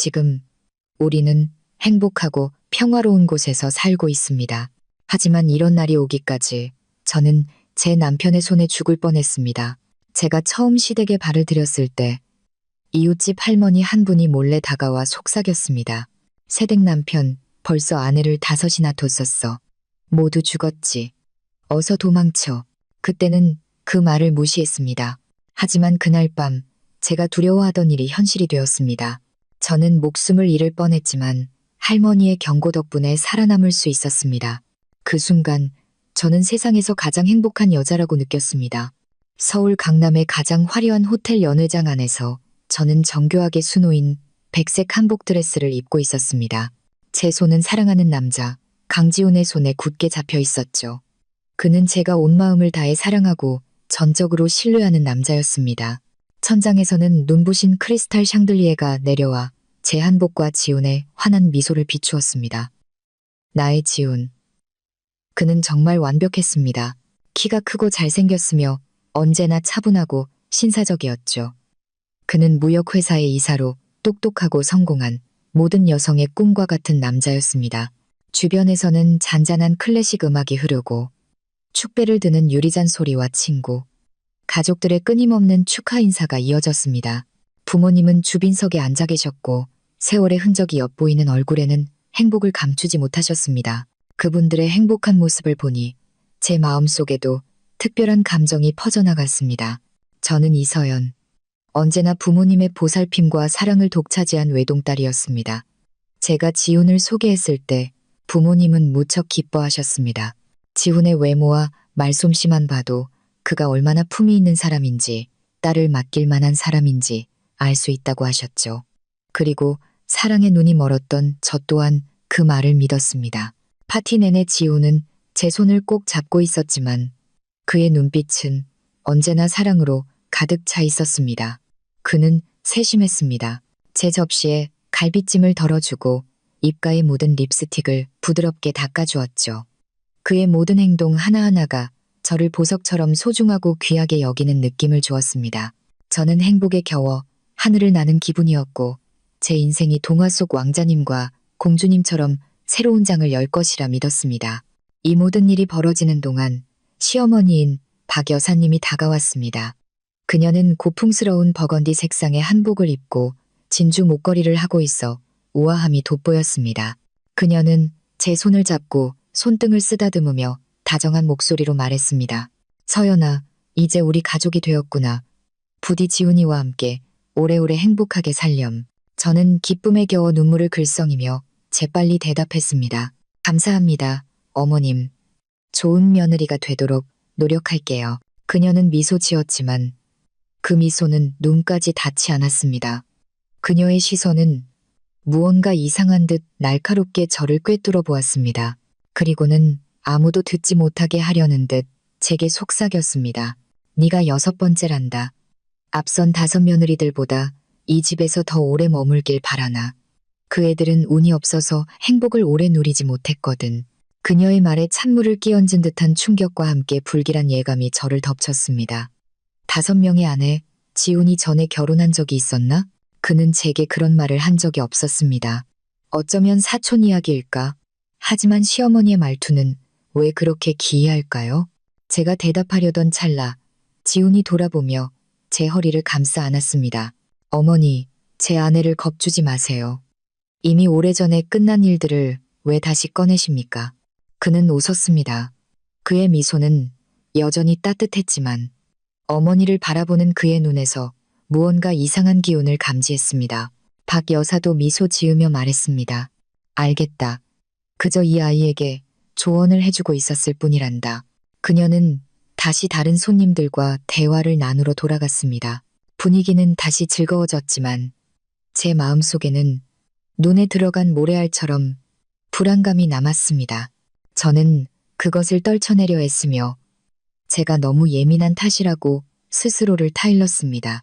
지금 우리는 행복하고 평화로운 곳에서 살고 있습니다. 하지만 이런 날이 오기까지 저는 제 남편의 손에 죽을 뻔했습니다. 제가 처음 시댁에 발을 들였을 때 이웃집 할머니 한 분이 몰래 다가와 속삭였습니다. 새댁 남편, 벌써 아내를 5이나 뒀었어. 모두 죽었지. 어서 도망쳐. 그때는 그 말을 무시했습니다. 하지만 그날 밤 제가 두려워하던 일이 현실이 되었습니다. 저는 목숨을 잃을 뻔했지만 할머니의 경고 덕분에 살아남을 수 있었습니다. 그 순간 저는 세상에서 가장 행복한 여자라고 느꼈습니다. 서울 강남의 가장 화려한 호텔 연회장 안에서 저는 정교하게 수놓인 백색 한복 드레스를 입고 있었습니다. 제 손은 사랑하는 남자 강지훈의 손에 굳게 잡혀 있었죠. 그는 제가 온 마음을 다해 사랑하고 전적으로 신뢰하는 남자였습니다. 천장에서는 눈부신 크리스탈 샹들리에가 내려와 제 한복과 지훈의 환한 미소를 비추었습니다. 나의 지훈. 그는 정말 완벽했습니다. 키가 크고 잘생겼으며 언제나 차분하고 신사적이었죠. 그는 무역회사의 이사로 똑똑하고 성공한 모든 여성의 꿈과 같은 남자였습니다. 주변에서는 잔잔한 클래식 음악이 흐르고 축배를 드는 유리잔 소리와 친구, 가족들의 끊임없는 축하 인사가 이어졌습니다. 부모님은 주빈석에 앉아 계셨고 세월의 흔적이 엿보이는 얼굴에는 행복을 감추지 못하셨습니다. 그분들의 행복한 모습을 보니 제 마음속에도 특별한 감정이 퍼져나갔습니다. 저는 이서연. 언제나 부모님의 보살핌과 사랑을 독차지한 외동딸이었습니다. 제가 지훈을 소개했을 때 부모님은 무척 기뻐하셨습니다. 지훈의 외모와 말솜씨만 봐도 그가 얼마나 품이 있는 사람인지, 딸을 맡길 만한 사람인지 알 수 있다고 하셨죠. 그리고 사랑에 눈이 멀었던 저 또한 그 말을 믿었습니다. 파티 내내 지훈은 제 손을 꼭 잡고 있었지만 그의 눈빛은 언제나 사랑으로 가득 차 있었습니다. 그는 세심했습니다. 제 접시에 갈비찜을 덜어주고 입가에 묻은 립스틱을 부드럽게 닦아주었죠. 그의 모든 행동 하나하나가 저를 보석처럼 소중하고 귀하게 여기는 느낌을 주었습니다. 저는 행복에 겨워 하늘을 나는 기분이었고 제 인생이 동화 속 왕자님과 공주님처럼 새로운 장을 열 것이라 믿었습니다. 이 모든 일이 벌어지는 동안 시어머니인 박 여사님이 다가왔습니다. 그녀는 고풍스러운 버건디 색상의 한복을 입고 진주 목걸이를 하고 있어 우아함이 돋보였습니다. 그녀는 제 손을 잡고 손등을 쓰다듬으며 다정한 목소리로 말했습니다. 서연아, 이제 우리 가족이 되었구나. 부디 지훈이와 함께 오래오래 행복하게 살렴. 저는 기쁨에 겨워 눈물을 글썽이며 재빨리 대답했습니다. 감사합니다, 어머님. 좋은 며느리가 되도록 노력할게요. 그녀는 미소 지었지만 그 미소는 눈까지 닿지 않았습니다. 그녀의 시선은 무언가 이상한 듯 날카롭게 저를 꿰뚫어 보았습니다. 그리고는 아무도 듣지 못하게 하려는 듯 제게 속삭였습니다. 네가 6번째란다. 앞선 5 며느리들보다 이 집에서 더 오래 머물길 바라나. 그 애들은 운이 없어서 행복을 오래 누리지 못했거든. 그녀의 말에 찬물을 끼얹은 듯한 충격과 함께 불길한 예감이 저를 덮쳤습니다. 5명의 아내, 지훈이 전에 결혼한 적이 있었나? 그는 제게 그런 말을 한 적이 없었습니다. 어쩌면 사촌 이야기일까? 하지만 시어머니의 말투는 왜 그렇게 기이할까요? 제가 대답하려던 찰나 지훈이 돌아보며 제 허리를 감싸 안았습니다. 어머니, 제 아내를 겁주지 마세요. 이미 오래전에 끝난 일들을 왜 다시 꺼내십니까? 그는 웃었습니다. 그의 미소는 여전히 따뜻했지만 어머니를 바라보는 그의 눈에서 무언가 이상한 기운을 감지했습니다. 박 여사도 미소 지으며 말했습니다. 알겠다. 그저 이 아이에게 조언을 해주고 있었을 뿐이란다. 그녀는 다시 다른 손님들과 대화를 나누러 돌아갔습니다. 분위기는 다시 즐거워졌지만 제 마음속에는 눈에 들어간 모래알처럼 불안감이 남았습니다. 저는 그것을 떨쳐내려 했으며 제가 너무 예민한 탓이라고 스스로를 타일렀습니다.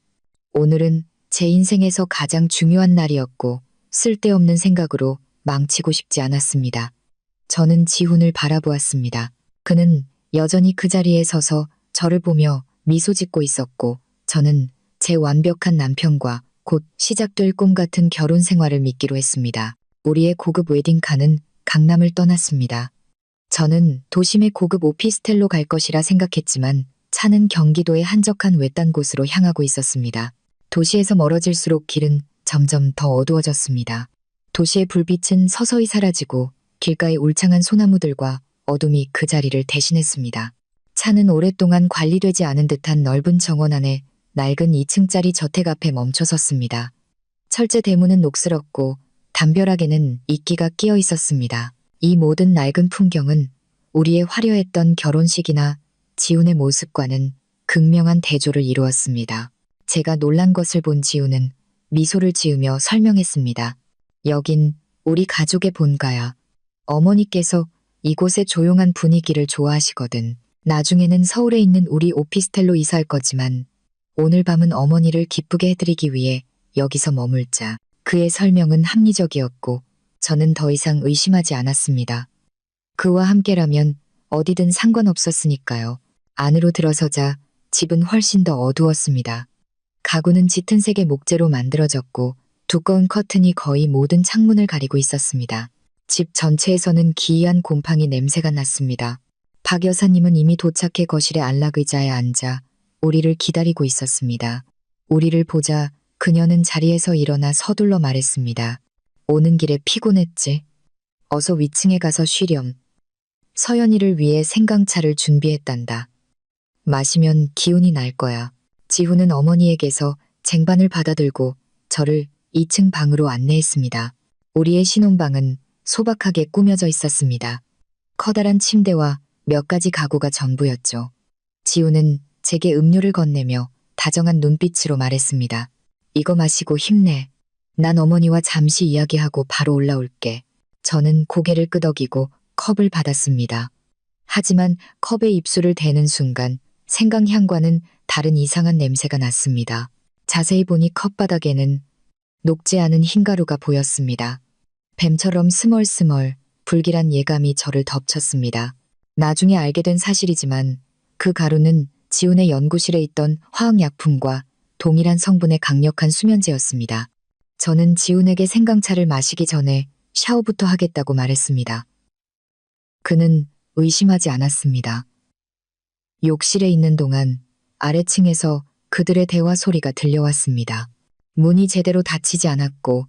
오늘은 제 인생에서 가장 중요한 날이었고 쓸데없는 생각으로 망치고 싶지 않았습니다. 저는 지훈을 바라보았습니다. 그는 여전히 그 자리에 서서 저를 보며 미소 짓고 있었고 저는 제 완벽한 남편과 곧 시작될 꿈 같은 결혼 생활을 믿기로 했습니다. 우리의 고급 웨딩카는 강남을 떠났습니다. 저는 도심의 고급 오피스텔로 갈 것이라 생각했지만 차는 경기도의 한적한 외딴 곳으로 향하고 있었습니다. 도시에서 멀어질수록 길은 점점 더 어두워졌습니다. 도시의 불빛은 서서히 사라지고 길가의 울창한 소나무들과 어둠이 그 자리를 대신했습니다. 차는 오랫동안 관리되지 않은 듯한 넓은 정원 안에 낡은 2층짜리 저택 앞에 멈춰 섰습니다. 철제 대문은 녹슬었고 담벼락에는 이끼가 끼어 있었습니다. 이 모든 낡은 풍경은 우리의 화려했던 결혼식이나 지훈의 모습과는 극명한 대조를 이루었습니다. 제가 놀란 것을 본 지훈은 미소를 지으며 설명했습니다. 여긴 우리 가족의 본가야. 어머니께서 이곳의 조용한 분위기를 좋아하시거든. 나중에는 서울에 있는 우리 오피스텔로 이사할 거지만 오늘 밤은 어머니를 기쁘게 해드리기 위해 여기서 머물자. 그의 설명은 합리적이었고 저는 더 이상 의심하지 않았습니다. 그와 함께라면 어디든 상관없었으니까요. 안으로 들어서자 집은 훨씬 더 어두웠습니다. 가구는 짙은 색의 목재로 만들어졌고 두꺼운 커튼이 거의 모든 창문을 가리고 있었습니다. 집 전체에서는 기이한 곰팡이 냄새가 났습니다. 박 여사님은 이미 도착해 거실의 안락의자에 앉아 우리를 기다리고 있었습니다. 우리를 보자 그녀는 자리에서 일어나 서둘러 말했습니다. 오는 길에 피곤했지? 어서 위층에 가서 쉬렴. 서연이를 위해 생강차를 준비했단다. 마시면 기운이 날 거야. 지훈은 어머니에게서 쟁반을 받아들고 저를 2층 방으로 안내했습니다. 우리의 신혼방은 소박하게 꾸며져 있었습니다. 커다란 침대와 몇 가지 가구가 전부였죠. 지훈은 제게 음료를 건네며 다정한 눈빛으로 말했습니다. 이거 마시고 힘내. 난 어머니와 잠시 이야기하고 바로 올라올게. 저는 고개를 끄덕이고 컵을 받았습니다. 하지만 컵에 입술을 대는 순간 생강향과는 다른 이상한 냄새가 났습니다. 자세히 보니 컵바닥에는 녹지 않은 흰가루가 보였습니다. 뱀처럼 스멀스멀 불길한 예감이 저를 덮쳤습니다. 나중에 알게 된 사실이지만 그 가루는 지훈의 연구실에 있던 화학약품과 동일한 성분의 강력한 수면제였습니다. 저는 지훈에게 생강차를 마시기 전에 샤워부터 하겠다고 말했습니다. 그는 의심하지 않았습니다. 욕실에 있는 동안 아래층에서 그들의 대화 소리가 들려왔습니다. 문이 제대로 닫히지 않았고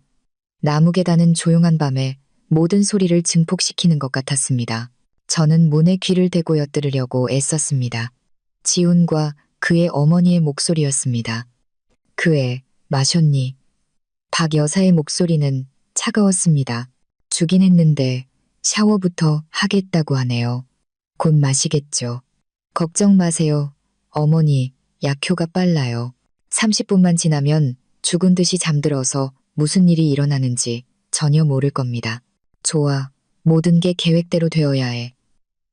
나무 계단은 조용한 밤에 모든 소리를 증폭시키는 것 같았습니다. 저는 문에 귀를 대고 엿들으려고 애썼습니다. 지훈과 그의 어머니의 목소리였습니다. 그애 마셨니? 박 여사의 목소리는 차가웠습니다. 주긴 했는데 샤워부터 하겠다고 하네요. 곧 마시겠죠. 걱정 마세요. 어머니, 약효가 빨라요. 30분만 지나면 죽은 듯이 잠들어서 무슨 일이 일어나는지 전혀 모를 겁니다. 좋아. 모든 게 계획대로 되어야 해.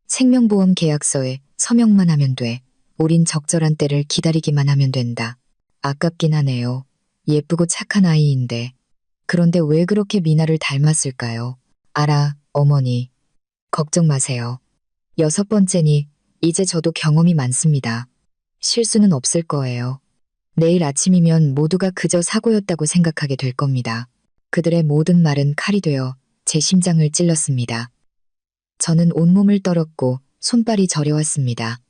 생명보험 계약서에 서명만 하면 돼. 우린 적절한 때를 기다리기만 하면 된다. 아깝긴 하네요. 예쁘고 착한 아이인데. 그런데 왜 그렇게 미나를 닮았을까요? 알아, 어머니. 걱정 마세요. 6번째니 이제 저도 경험이 많습니다. 실수는 없을 거예요. 내일 아침이면 모두가 그저 사고였다고 생각하게 될 겁니다. 그들의 모든 말은 칼이 되어 제 심장을 찔렀습니다. 저는 온몸을 떨었고 손발이 저려왔습니다.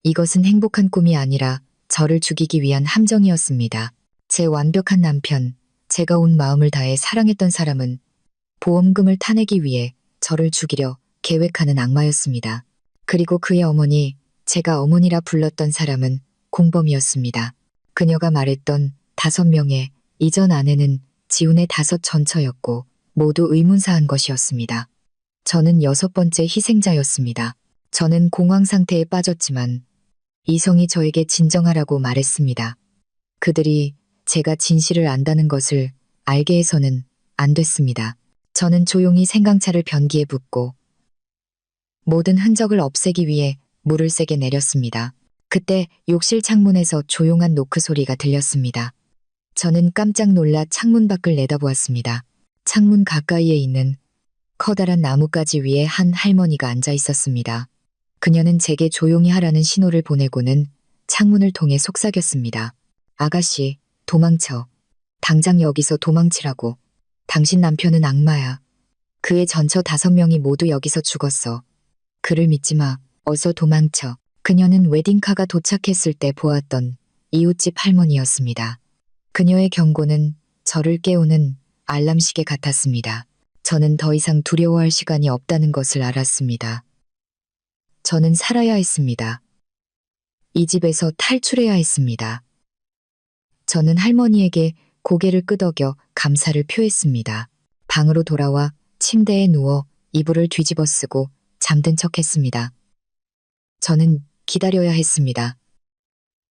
이것은 행복한 꿈이 아니라 저를 죽이기 위한 함정이었습니다. 제 완벽한 남편, 제가 온 마음을 다해 사랑했던 사람은 보험금을 타내기 위해 저를 죽이려 계획하는 악마였습니다. 그리고 그의 어머니, 제가 어머니라 불렀던 사람은 공범이었습니다. 그녀가 말했던 5명의 이전 아내는 지훈의 5 전처였고 모두 의문사한 것이었습니다. 저는 6번째 희생자였습니다. 저는 공황 상태에 빠졌지만 이성이 저에게 진정하라고 말했습니다. 그들이 제가 진실을 안다는 것을 알게 해서는 안 됐습니다. 저는 조용히 생강차를 변기에 붓고 모든 흔적을 없애기 위해 물을 세게 내렸습니다. 그때 욕실 창문에서 조용한 노크 소리가 들렸습니다. 저는 깜짝 놀라 창문 밖을 내다보았습니다. 창문 가까이에 있는 커다란 나뭇가지 위에 한 할머니가 앉아 있었습니다. 그녀는 제게 조용히 하라는 신호를 보내고는 창문을 통해 속삭였습니다. 아가씨, 도망쳐. 당장 여기서 도망치라고. 당신 남편은 악마야. 그의 전처 5명이 모두 여기서 죽었어. 그를 믿지 마. 어서 도망쳐. 그녀는 웨딩카가 도착했을 때 보았던 이웃집 할머니였습니다. 그녀의 경고는 저를 깨우는 알람시계 같았습니다. 저는 더 이상 두려워할 시간이 없다는 것을 알았습니다. 저는 살아야 했습니다. 이 집에서 탈출해야 했습니다. 저는 할머니에게 고개를 끄덕여 감사를 표했습니다. 방으로 돌아와 침대에 누워 이불을 뒤집어 쓰고 잠든 척했습니다. 저는 기다려야 했습니다.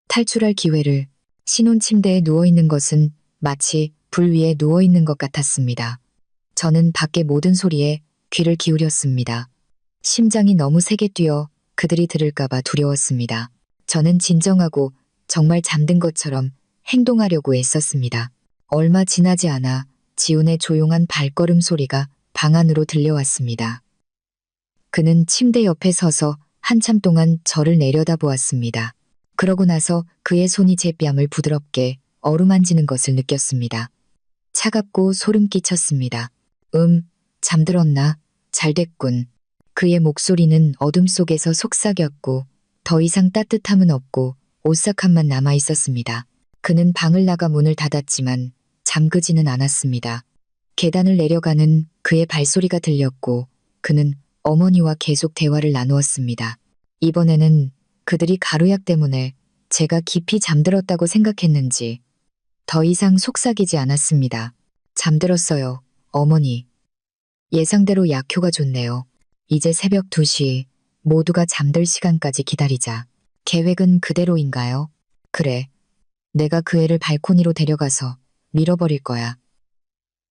탈출할 기회를. 신혼 침대에 누워있는 것은 마치 불 위에 누워있는 것 같았습니다. 저는 밖의 모든 소리에 귀를 기울였습니다. 심장이 너무 세게 뛰어 그들이 들을까봐 두려웠습니다. 저는 진정하고 정말 잠든 것처럼 행동하려고 애썼습니다. 얼마 지나지 않아 지훈의 조용한 발걸음 소리가 방 안으로 들려왔습니다. 그는 침대 옆에 서서 한참 동안 저를 내려다보았습니다. 그러고 나서 그의 손이 제 뺨을 부드럽게 어루만지는 것을 느꼈습니다. 차갑고 소름 끼쳤습니다. 잠들었나? 잘됐군. 그의 목소리는 어둠 속에서 속삭였고 더 이상 따뜻함은 없고 오싹함만 남아 있었습니다. 그는 방을 나가 문을 닫았지만 잠그지는 않았습니다. 계단을 내려가는 그의 발소리가 들렸고 그는 어머니와 계속 대화를 나누었습니다. 이번에는 그들이 가루약 때문에 제가 깊이 잠들었다고 생각했는지 더 이상 속삭이지 않았습니다. 잠들었어요, 어머니. 예상대로 약효가 좋네요. 이제 새벽 2시, 모두가 잠들 시간까지 기다리자. 계획은 그대로인가요? 그래. 내가 그 애를 발코니로 데려가서 밀어버릴 거야.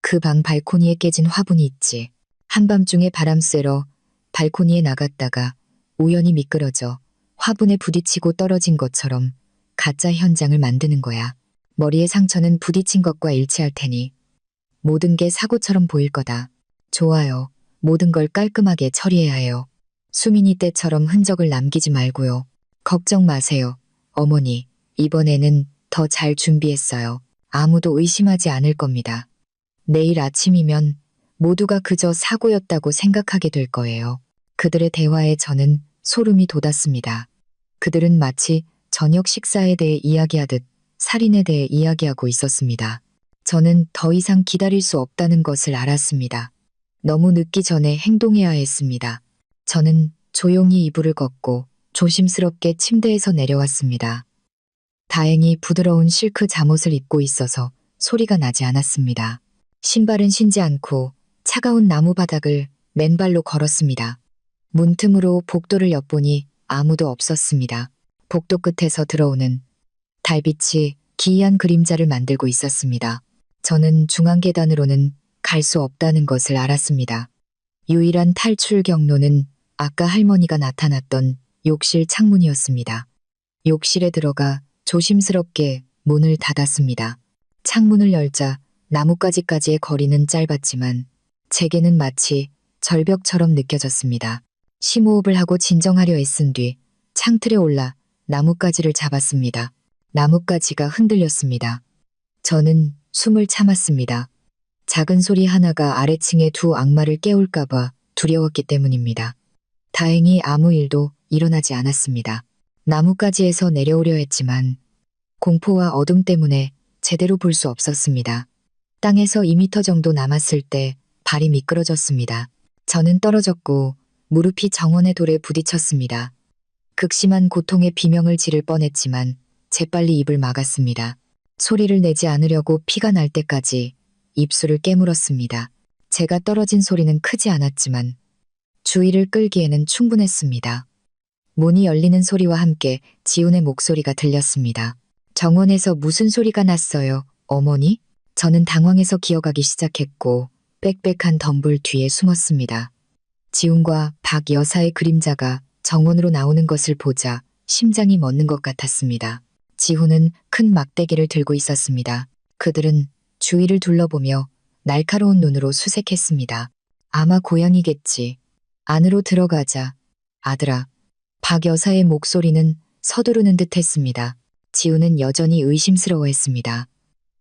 그 방 발코니에 깨진 화분이 있지. 한밤중에 바람 쐬러 발코니에 나갔다가 우연히 미끄러져 화분에 부딪히고 떨어진 것처럼 가짜 현장을 만드는 거야. 머리에 상처는 부딪힌 것과 일치할 테니 모든 게 사고처럼 보일 거다. 좋아요. 모든 걸 깔끔하게 처리해야 해요. 수민이 때처럼 흔적을 남기지 말고요. 걱정 마세요. 어머니, 이번에는 더 잘 준비했어요. 아무도 의심하지 않을 겁니다. 내일 아침이면 모두가 그저 사고였다고 생각하게 될 거예요. 그들의 대화에 저는 소름이 돋았습니다. 그들은 마치 저녁 식사에 대해 이야기하듯 살인에 대해 이야기하고 있었습니다. 저는 더 이상 기다릴 수 없다는 것을 알았습니다. 너무 늦기 전에 행동해야 했습니다. 저는 조용히 이불을 걷고 조심스럽게 침대에서 내려왔습니다. 다행히 부드러운 실크 잠옷을 입고 있어서 소리가 나지 않았습니다. 신발은 신지 않고 차가운 나무 바닥을 맨발로 걸었습니다. 문틈으로 복도를 엿보니 아무도 없었습니다. 복도 끝에서 들어오는 달빛이 기이한 그림자를 만들고 있었습니다. 저는 중앙 계단으로는 갈 수 없다는 것을 알았습니다. 유일한 탈출 경로는 아까 할머니가 나타났던 욕실 창문이었습니다. 욕실에 들어가 조심스럽게 문을 닫았습니다. 창문을 열자 나뭇가지까지의 거리는 짧았지만 제게는 마치 절벽처럼 느껴졌습니다. 심호흡을 하고 진정하려 애쓴 뒤 창틀에 올라 나뭇가지를 잡았습니다. 나뭇가지가 흔들렸습니다. 저는 숨을 참았습니다. 작은 소리 하나가 아래층의 두 악마를 깨울까봐 두려웠기 때문입니다. 다행히 아무 일도 일어나지 않았습니다. 나뭇가지에서 내려오려 했지만 공포와 어둠 때문에 제대로 볼 수 없었습니다. 땅에서 2m 정도 남았을 때 발이 미끄러졌습니다. 저는 떨어졌고 무릎이 정원의 돌에 부딪혔습니다. 극심한 고통에 비명을 지를 뻔했지만 재빨리 입을 막았습니다. 소리를 내지 않으려고 피가 날 때까지 입술을 깨물었습니다. 제가 떨어진 소리는 크지 않았지만 주의를 끌기에는 충분했습니다. 문이 열리는 소리와 함께 지훈의 목소리가 들렸습니다. 정원에서 무슨 소리가 났어요, 어머니? 저는 당황해서 기어가기 시작했고 빽빽한 덤불 뒤에 숨었습니다. 지훈과 박 여사의 그림자가 정원으로 나오는 것을 보자 심장이 멎는 것 같았습니다. 지훈은 큰 막대기를 들고 있었습니다. 그들은 주위를 둘러보며 날카로운 눈으로 수색했습니다. 아마 고양이겠지. 안으로 들어가자. 아들아. 박 여사의 목소리는 서두르는 듯 했습니다. 지훈은 여전히 의심스러워했습니다.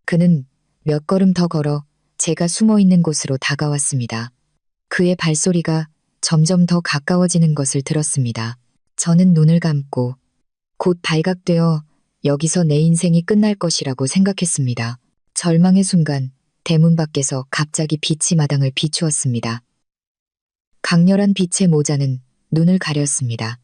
그는 몇 걸음 더 걸어 제가 숨어 있는 곳으로 다가왔습니다. 그의 발소리가 점점 더 가까워지는 것을 들었습니다. 저는 눈을 감고 곧 발각되어 여기서 내 인생이 끝날 것이라고 생각했습니다. 절망의 순간 대문 밖에서 갑자기 빛이 마당을 비추었습니다. 강렬한 빛의 모자는 눈을 가렸습니다.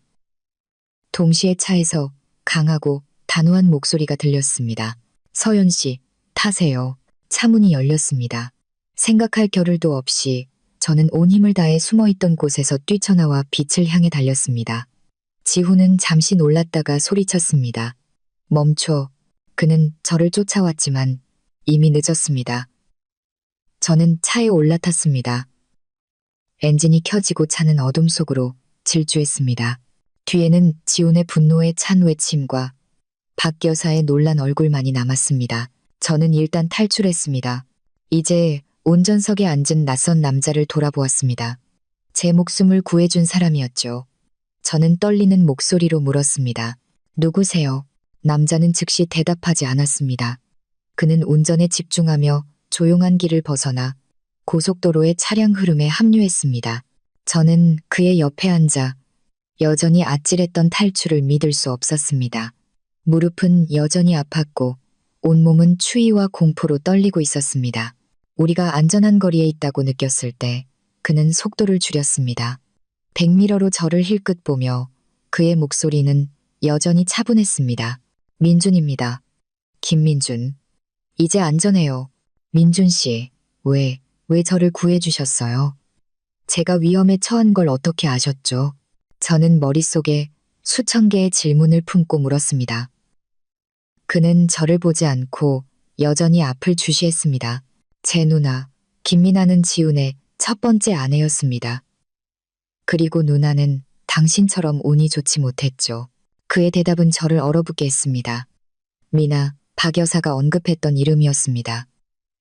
동시에 차에서 강하고 단호한 목소리가 들렸습니다. 서연 씨, 타세요. 차문이 열렸습니다. 생각할 겨를도 없이 저는 온 힘을 다해 숨어있던 곳에서 뛰쳐나와 빛을 향해 달렸습니다. 지훈은 잠시 놀랐다가 소리쳤습니다. 멈춰. 그는 저를 쫓아왔지만 이미 늦었습니다. 저는 차에 올라탔습니다. 엔진이 켜지고 차는 어둠 속으로 질주했습니다. 뒤에는 지훈의 분노에 찬 외침과 박 여사의 놀란 얼굴만이 남았습니다. 저는 일단 탈출했습니다. 이제 운전석에 앉은 낯선 남자를 돌아보았습니다. 제 목숨을 구해준 사람이었죠. 저는 떨리는 목소리로 물었습니다. 누구세요? 남자는 즉시 대답하지 않았습니다. 그는 운전에 집중하며 조용한 길을 벗어나 고속도로의 차량 흐름에 합류했습니다. 저는 그의 옆에 앉아 여전히 아찔했던 탈출을 믿을 수 없었습니다. 무릎은 여전히 아팠고 온몸은 추위와 공포로 떨리고 있었습니다. 우리가 안전한 거리에 있다고 느꼈을 때 그는 속도를 줄였습니다. 백미러로 저를 힐끗 보며 그의 목소리는 여전히 차분했습니다. 민준입니다. 김민준. 이제 안전해요. 민준 씨, 왜 저를 구해주셨어요? 제가 위험에 처한 걸 어떻게 아셨죠? 저는 머릿속에 수천 개의 질문을 품고 물었습니다. 그는 저를 보지 않고 여전히 앞을 주시했습니다. 제 누나, 김민아는 지훈의 첫 번째 아내였습니다. 그리고 누나는 당신처럼 운이 좋지 못했죠. 그의 대답은 저를 얼어붙게 했습니다. 미나, 박 여사가 언급했던 이름이었습니다.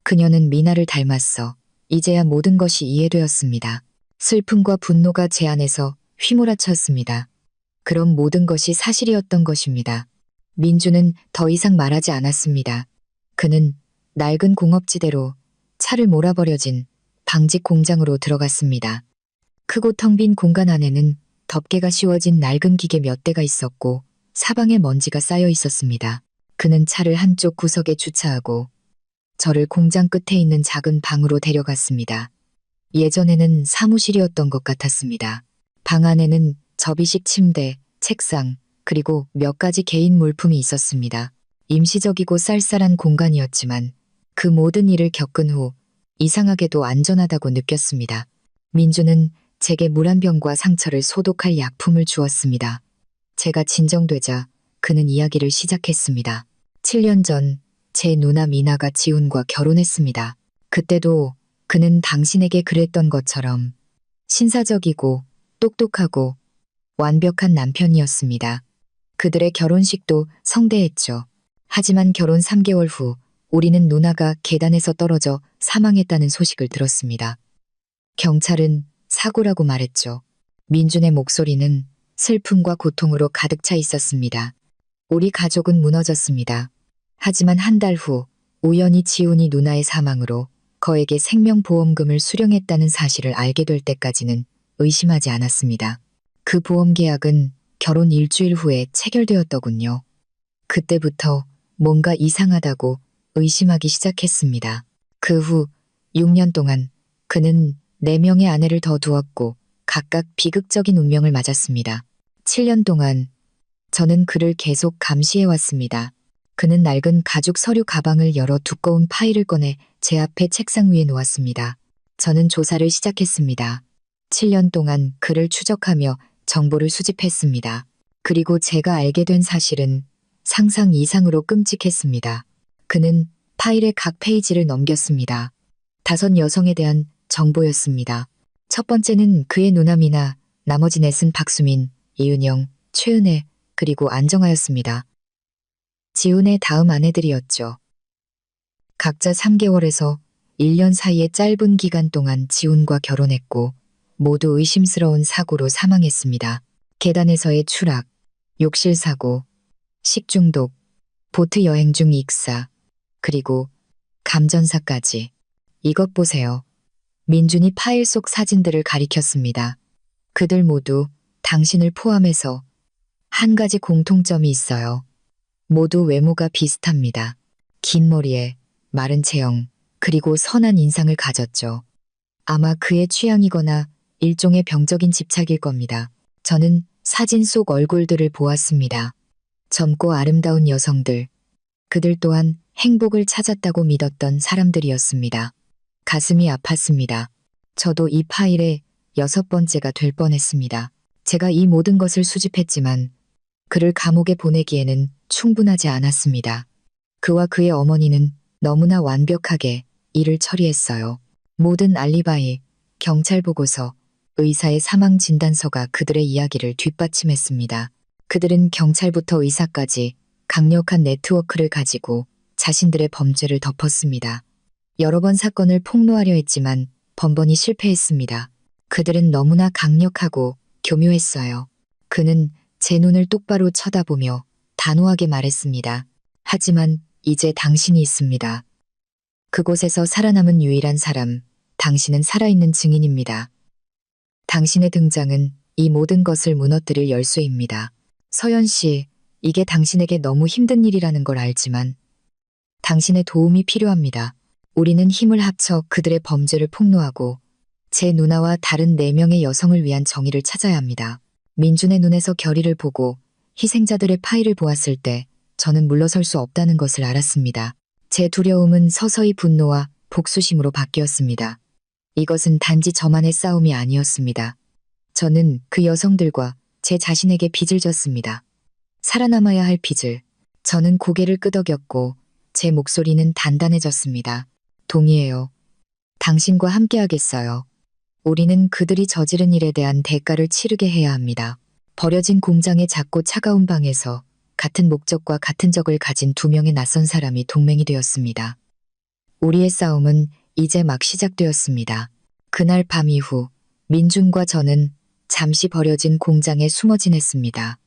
그녀는 미나를 닮았어. 이제야 모든 것이 이해되었습니다. 슬픔과 분노가 제 안에서 휘몰아쳤습니다. 그럼 모든 것이 사실이었던 것입니다. 민주는 더 이상 말하지 않았습니다. 그는 낡은 공업지대로 차를 몰아버려진 방직 공장으로 들어갔습니다. 크고 텅 빈 공간 안에는 덮개가 씌워진 낡은 기계 몇 대가 있었고 사방에 먼지가 쌓여 있었습니다. 그는 차를 한쪽 구석에 주차하고 저를 공장 끝에 있는 작은 방으로 데려갔습니다. 예전에는 사무실이었던 것 같았습니다. 방 안에는 접이식 침대, 책상, 그리고 몇 가지 개인 물품이 있었습니다. 임시적이고 쌀쌀한 공간이었지만 그 모든 일을 겪은 후 이상하게도 안전하다고 느꼈습니다. 민주는 제게 물 한 병과 상처를 소독할 약품을 주었습니다. 제가 진정되자 그는 이야기를 시작했습니다. 7년 전 제 누나 미나가 지훈과 결혼했습니다. 그때도 그는 당신에게 그랬던 것처럼 신사적이고 똑똑하고 완벽한 남편이었습니다. 그들의 결혼식도 성대했죠. 하지만 결혼 3개월 후 우리는 누나가 계단에서 떨어져 사망했다는 소식을 들었습니다. 경찰은 사고라고 말했죠. 민준의 목소리는 슬픔과 고통으로 가득 차 있었습니다. 우리 가족은 무너졌습니다. 하지만 한 달 후 우연히 지훈이 누나의 사망으로 거액의 생명보험금을 수령했다는 사실을 알게 될 때까지는 의심하지 않았습니다. 그 보험 계약은 결혼 일주일 후에 체결되었더군요. 그때부터 뭔가 이상하다고 의심하기 시작했습니다. 그 후 6년 동안 그는 4명의 아내를 더 두었고 각각 비극적인 운명을 맞았습니다. 7년 동안 저는 그를 계속 감시해왔습니다. 그는 낡은 가죽 서류 가방을 열어 두꺼운 파일을 꺼내 제 앞에 책상 위에 놓았습니다. 저는 조사를 시작했습니다. 7년 동안 그를 추적하며 정보를 수집했습니다. 그리고 제가 알게 된 사실은 상상 이상으로 끔찍했습니다. 그는 파일의 각 페이지를 넘겼습니다. 5 여성에 대한 정보였습니다. 첫 번째는 그의 누나 미나, 나머지 넷은 박수민, 이은영, 최은혜, 그리고 안정하였습니다. 지훈의 다음 아내들이었죠. 각자 3개월에서 1년 사이의 짧은 기간 동안 지훈과 결혼했고 모두 의심스러운 사고로 사망했습니다. 계단에서의 추락, 욕실 사고, 식중독, 보트 여행 중 익사, 그리고 감전사까지. 이것 보세요. 민준이 파일 속 사진들을 가리켰습니다. 그들 모두 당신을 포함해서 한 가지 공통점이 있어요. 모두 외모가 비슷합니다. 긴 머리에 마른 체형, 그리고 선한 인상을 가졌죠. 아마 그의 취향이거나 일종의 병적인 집착일 겁니다. 저는 사진 속 얼굴들을 보았습니다. 젊고 아름다운 여성들, 그들 또한 행복을 찾았다고 믿었던 사람들이었습니다. 가슴이 아팠습니다. 저도 이 파일의 6번째가 될 뻔했습니다. 제가 이 모든 것을 수집했지만 그를 감옥에 보내기에는 충분하지 않았습니다. 그와 그의 어머니는 너무나 완벽하게 일을 처리했어요. 모든 알리바이, 경찰 보고서, 의사의 사망 진단서가 그들의 이야기를 뒷받침했습니다. 그들은 경찰부터 의사까지 강력한 네트워크를 가지고 자신들의 범죄를 덮었습니다. 여러 번 사건을 폭로하려 했지만 번번이 실패했습니다. 그들은 너무나 강력하고 교묘했어요. 그는 제 눈을 똑바로 쳐다보며 단호하게 말했습니다. 하지만 이제 당신이 있습니다. 그곳에서 살아남은 유일한 사람, 당신은 살아있는 증인입니다. 당신의 등장은 이 모든 것을 무너뜨릴 열쇠입니다. 서연 씨, 이게 당신에게 너무 힘든 일이라는 걸 알지만 당신의 도움이 필요합니다. 우리는 힘을 합쳐 그들의 범죄를 폭로하고 제 누나와 다른 4명의 여성을 위한 정의를 찾아야 합니다. 민준의 눈에서 결의를 보고 희생자들의 파일을 보았을 때 저는 물러설 수 없다는 것을 알았습니다. 제 두려움은 서서히 분노와 복수심으로 바뀌었습니다. 이것은 단지 저만의 싸움이 아니었습니다. 저는 그 여성들과 제 자신에게 빚을 졌습니다. 살아남아야 할 빚을. 저는 고개를 끄덕였고 제 목소리는 단단해졌습니다. 동의해요. 당신과 함께하겠어요. 우리는 그들이 저지른 일에 대한 대가를 치르게 해야 합니다. 버려진 공장의 작고 차가운 방에서 같은 목적과 같은 적을 가진 2명의 낯선 사람이 동맹이 되었습니다. 우리의 싸움은 이제 막 시작되었습니다. 그날 밤 이후 민준과 저는 잠시 버려진 공장에 숨어 지냈습니다.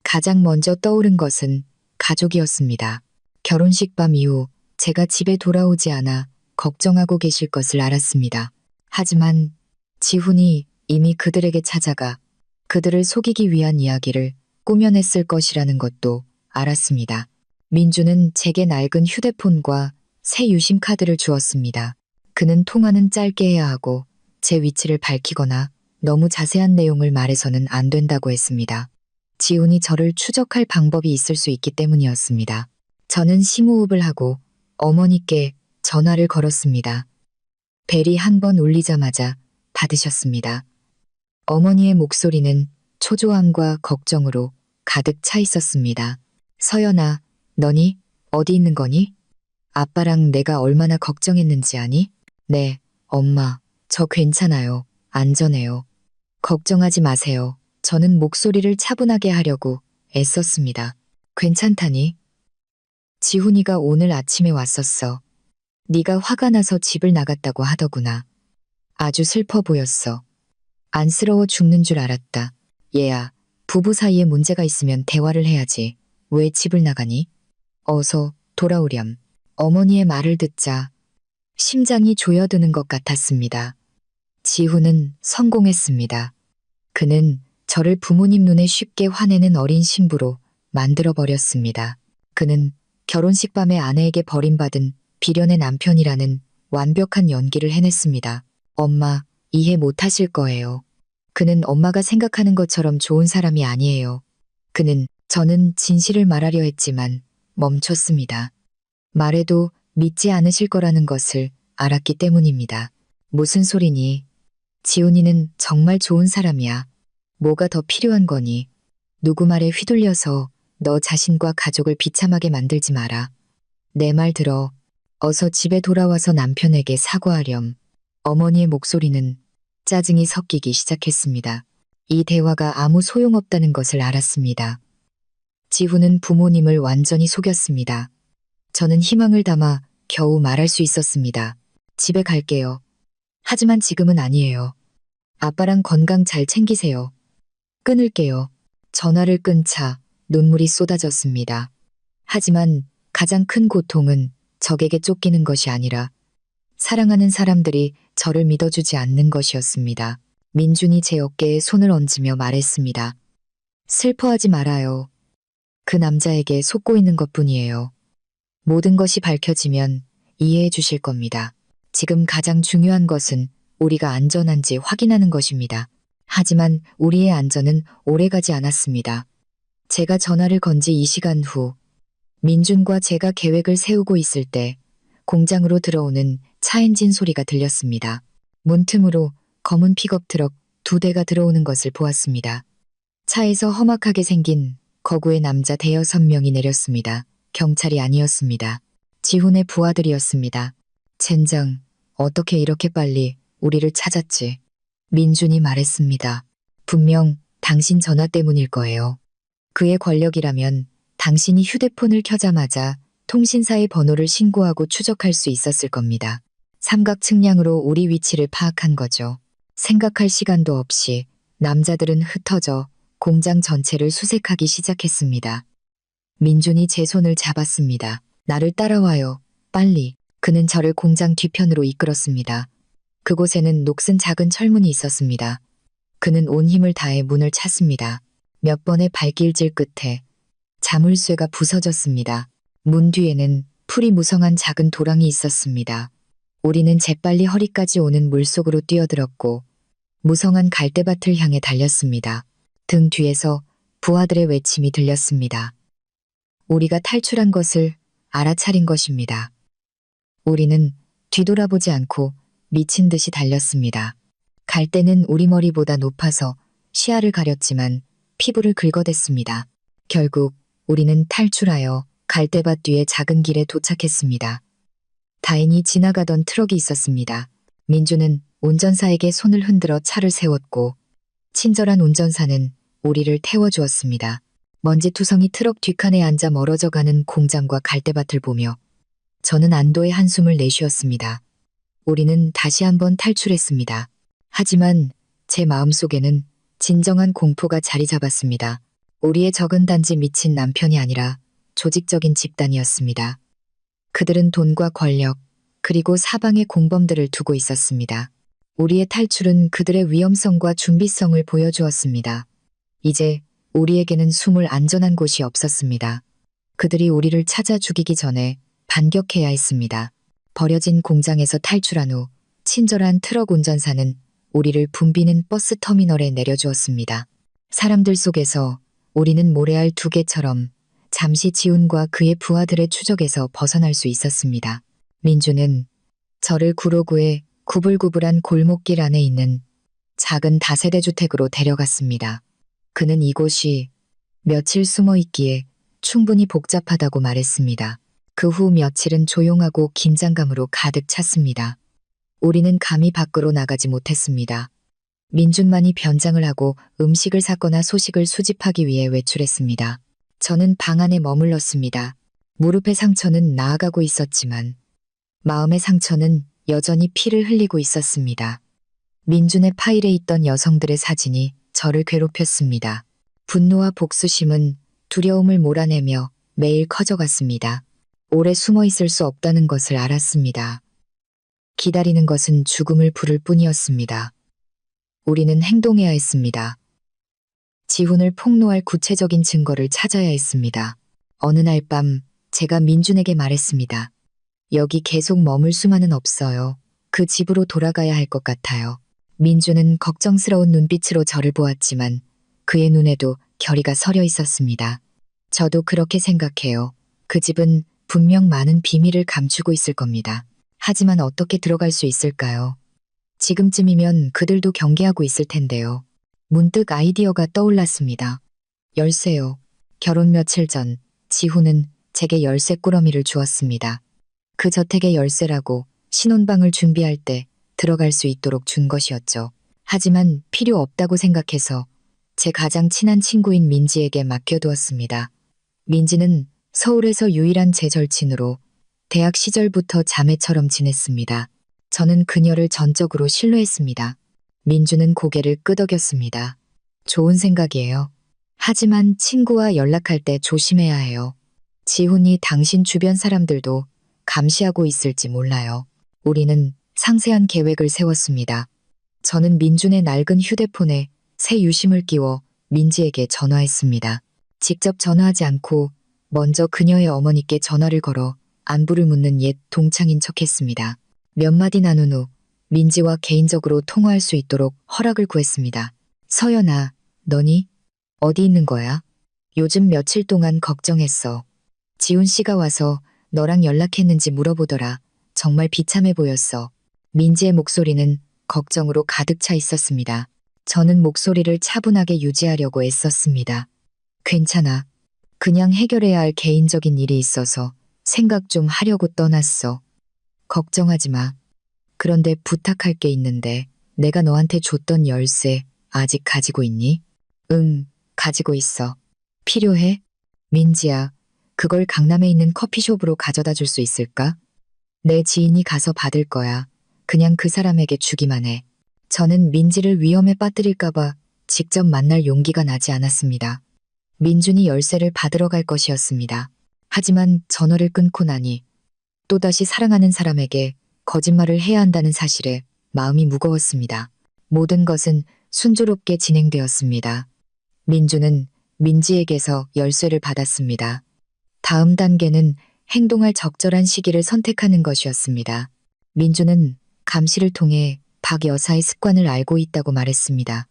가장 먼저 떠오른 것은 가족이었습니다. 결혼식 밤 이후 제가 집에 돌아오지 않아 걱정하고 계실 것을 알았습니다. 하지만 지훈이 이미 그들에게 찾아가 그들을 속이기 위한 이야기를 꾸며냈을 것이라는 것도 알았습니다. 민주는 제게 낡은 휴대폰과 새 유심 카드를 주었습니다. 그는 통화는 짧게 해야 하고 제 위치를 밝히거나 너무 자세한 내용을 말해서는 안 된다고 했습니다. 지훈이 저를 추적할 방법이 있을 수 있기 때문이었습니다. 저는 심호흡을 하고 어머니께 전화를 걸었습니다. 벨이 한 번 울리자마자 받으셨습니다. 어머니의 목소리는 초조함과 걱정으로 가득 차 있었습니다. 서연아, 너니? 어디 있는 거니? 아빠랑 내가 얼마나 걱정했는지 아니? 네, 엄마, 저 괜찮아요. 안전해요. 걱정하지 마세요. 저는 목소리를 차분하게 하려고 애썼습니다. 괜찮다니? 지훈이가 오늘 아침에 왔었어. 네가 화가 나서 집을 나갔다고 하더구나. 아주 슬퍼 보였어. 안쓰러워 죽는 줄 알았다. 얘야, 부부 사이에 문제가 있으면 대화를 해야지. 왜 집을 나가니? 어서 돌아오렴. 어머니의 말을 듣자 심장이 조여드는 것 같았습니다. 지훈은 성공했습니다. 그는 저를 부모님 눈에 쉽게 화내는 어린 신부로 만들어버렸습니다. 그는 결혼식 밤에 아내에게 버림받은 비련의 남편이라는 완벽한 연기를 해냈습니다. 엄마, 이해 못하실 거예요. 그는 엄마가 생각하는 것처럼 좋은 사람이 아니에요. 저는 진실을 말하려 했지만 멈췄습니다. 말해도 믿지 않으실 거라는 것을 알았기 때문입니다. 무슨 소리니? 지훈이는 정말 좋은 사람이야. 뭐가 더 필요한 거니? 누구 말에 휘둘려서 너 자신과 가족을 비참하게 만들지 마라. 내 말 들어. 어서 집에 돌아와서 남편에게 사과하렴. 어머니의 목소리는 짜증이 섞이기 시작했습니다. 이 대화가 아무 소용없다는 것을 알았습니다. 지훈은 부모님을 완전히 속였습니다. 저는 희망을 담아 겨우 말할 수 있었습니다. 집에 갈게요. 하지만 지금은 아니에요. 아빠랑 건강 잘 챙기세요. 끊을게요. 전화를 끊자 눈물이 쏟아졌습니다. 하지만 가장 큰 고통은 적에게 쫓기는 것이 아니라 사랑하는 사람들이 저를 믿어주지 않는 것이었습니다. 민준이 제 어깨에 손을 얹으며 말했습니다. 슬퍼하지 말아요. 그 남자에게 속고 있는 것뿐이에요. 모든 것이 밝혀지면 이해해 주실 겁니다. 지금 가장 중요한 것은 우리가 안전한지 확인하는 것입니다. 하지만 우리의 안전은 오래가지 않았습니다. 제가 전화를 건 지 2시간 후 민준과 제가 계획을 세우고 있을 때 공장으로 들어오는 차 엔진 소리가 들렸습니다. 문틈으로 검은 픽업 트럭 2대가 들어오는 것을 보았습니다. 차에서 험악하게 생긴 거구의 남자 대여섯 명이 내렸습니다. 경찰이 아니었습니다. 지훈의 부하들이었습니다. 젠장, 어떻게 이렇게 빨리 우리를 찾았지? 민준이 말했습니다. 분명 당신 전화 때문일 거예요. 그의 권력이라면 당신이 휴대폰을 켜자마자 통신사의 번호를 신고하고 추적할 수 있었을 겁니다. 삼각 측량으로 우리 위치를 파악한 거죠. 생각할 시간도 없이 남자들은 흩어져 공장 전체를 수색하기 시작했습니다. 민준이 제 손을 잡았습니다. 나를 따라와요. 빨리. 그는 저를 공장 뒤편으로 이끌었습니다. 그곳에는 녹슨 작은 철문이 있었습니다. 그는 온 힘을 다해 문을 찼습니다. 몇 번의 발길질 끝에 자물쇠가 부서졌습니다. 문 뒤에는 풀이 무성한 작은 도랑이 있었습니다. 우리는 재빨리 허리까지 오는 물속으로 뛰어들었고 무성한 갈대밭을 향해 달렸습니다. 등 뒤에서 부하들의 외침이 들렸습니다. 우리가 탈출한 것을 알아차린 것입니다. 우리는 뒤돌아보지 않고 미친 듯이 달렸습니다. 갈대는 우리 머리보다 높아서 시야를 가렸지만 피부를 긁어댔습니다. 결국 우리는 탈출하여 갈대밭 뒤의 작은 길에 도착했습니다. 다행히 지나가던 트럭이 있었습니다. 민주는 운전사에게 손을 흔들어 차를 세웠고 친절한 운전사는 우리를 태워주었습니다. 먼지투성이 트럭 뒷칸에 앉아 멀어져가는 공장과 갈대밭을 보며 저는 안도의 한숨을 내쉬었습니다. 우리는 다시 한번 탈출했습니다. 하지만 제 마음속에는 진정한 공포가 자리 잡았습니다. 우리의 적은 단지 미친 남편이 아니라 조직적인 집단이었습니다. 그들은 돈과 권력, 그리고 사방에 공범들을 두고 있었습니다. 우리의 탈출은 그들의 위험성과 준비성을 보여주었습니다. 이제 우리에게는 숨을 안전한 곳이 없었습니다. 그들이 우리를 찾아 죽이기 전에 반격해야 했습니다. 버려진 공장에서 탈출한 후 친절한 트럭 운전사는 우리를 붐비는 버스 터미널에 내려주었습니다. 사람들 속에서 우리는 모래알 2개처럼 잠시 지훈과 그의 부하들의 추적에서 벗어날 수 있었습니다. 민주는 저를 구로구의 구불구불한 골목길 안에 있는 작은 다세대 주택으로 데려갔습니다. 그는 이곳이 며칠 숨어 있기에 충분히 복잡하다고 말했습니다. 그 후 며칠은 조용하고 긴장감으로 가득 찼습니다. 우리는 감히 밖으로 나가지 못했습니다. 민준만이 변장을 하고 음식을 샀거나 소식을 수집하기 위해 외출했습니다. 저는 방 안에 머물렀습니다. 무릎의 상처는 나아가고 있었지만 마음의 상처는 여전히 피를 흘리고 있었습니다. 민준의 파일에 있던 여성들의 사진이 저를 괴롭혔습니다. 분노와 복수심은 두려움을 몰아내며 매일 커져갔습니다. 오래 숨어 있을 수 없다는 것을 알았습니다. 기다리는 것은 죽음을 부를 뿐이었습니다. 우리는 행동해야 했습니다. 지훈을 폭로할 구체적인 증거를 찾아야 했습니다. 어느 날 밤 제가 민준에게 말했습니다. 여기 계속 머물 수만은 없어요. 그 집으로 돌아가야 할 것 같아요. 민준은 걱정스러운 눈빛으로 저를 보았지만 그의 눈에도 결의가 서려 있었습니다. 저도 그렇게 생각해요. 그 집은 분명 많은 비밀을 감추고 있을 겁니다. 하지만 어떻게 들어갈 수 있을까요? 지금쯤이면 그들도 경계하고 있을 텐데요. 문득 아이디어가 떠올랐습니다. 열쇠요. 결혼 며칠 전 지훈은 제게 열쇠 꾸러미를 주었습니다. 그 저택의 열쇠라고 신혼방을 준비할 때 들어갈 수 있도록 준 것이었죠. 하지만 필요 없다고 생각해서 제 가장 친한 친구인 민지에게 맡겨두었습니다. 민지는 서울에서 유일한 제 절친으로 대학 시절부터 자매처럼 지냈습니다. 저는 그녀를 전적으로 신뢰했습니다. 민주는 고개를 끄덕였습니다. 좋은 생각이에요. 하지만 친구와 연락할 때 조심해야 해요. 지훈이 당신 주변 사람들도 감시하고 있을지 몰라요. 우리는 상세한 계획을 세웠습니다. 저는 민준의 낡은 휴대폰에 새 유심을 끼워 민지에게 전화했습니다. 직접 전화하지 않고 먼저 그녀의 어머니께 전화를 걸어 안부를 묻는 옛 동창인 척했습니다. 몇 마디 나눈 후 민지와 개인적으로 통화할 수 있도록 허락을 구했습니다. 서연아, 너니? 어디 있는 거야? 요즘 며칠 동안 걱정했어. 지훈 씨가 와서 너랑 연락했는지 물어보더라. 정말 비참해 보였어. 민지의 목소리는 걱정으로 가득 차 있었습니다. 저는 목소리를 차분하게 유지하려고 애썼습니다. 괜찮아. 그냥 해결해야 할 개인적인 일이 있어서 생각 좀 하려고 떠났어. 걱정하지 마. 그런데 부탁할 게 있는데 내가 너한테 줬던 열쇠 아직 가지고 있니? 응, 가지고 있어. 필요해? 민지야, 그걸 강남에 있는 커피숍으로 가져다 줄 수 있을까? 내 지인이 가서 받을 거야. 그냥 그 사람에게 주기만 해. 저는 민지를 위험에 빠뜨릴까봐 직접 만날 용기가 나지 않았습니다. 민준이 열쇠를 받으러 갈 것이었습니다. 하지만 전화를 끊고 나니 또다시 사랑하는 사람에게 거짓말을 해야 한다는 사실에 마음이 무거웠습니다. 모든 것은 순조롭게 진행되었습니다. 민준은 민지에게서 열쇠를 받았습니다. 다음 단계는 행동할 적절한 시기를 선택하는 것이었습니다. 민준은 감시를 통해 박 여사의 습관을 알고 있다고 말했습니다.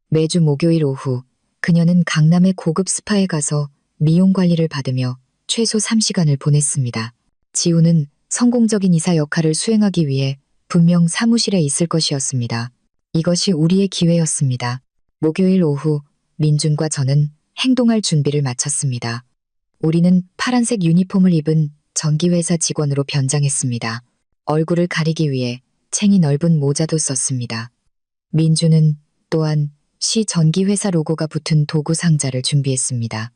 매주 목요일 오후 그녀는 강남의 고급 스파에 가서 미용 관리를 받으며 최소 3시간을 보냈습니다. 지우는 성공적인 이사 역할을 수행하기 위해 분명 사무실에 있을 것이었습니다. 이것이 우리의 기회였습니다. 목요일 오후 민준과 저는 행동할 준비를 마쳤습니다. 우리는 파란색 유니폼을 입은 전기회사 직원으로 변장했습니다. 얼굴을 가리기 위해 챙이 넓은 모자도 썼습니다. 민준은 또한 시 전기회사 로고가 붙은 도구 상자를 준비했습니다.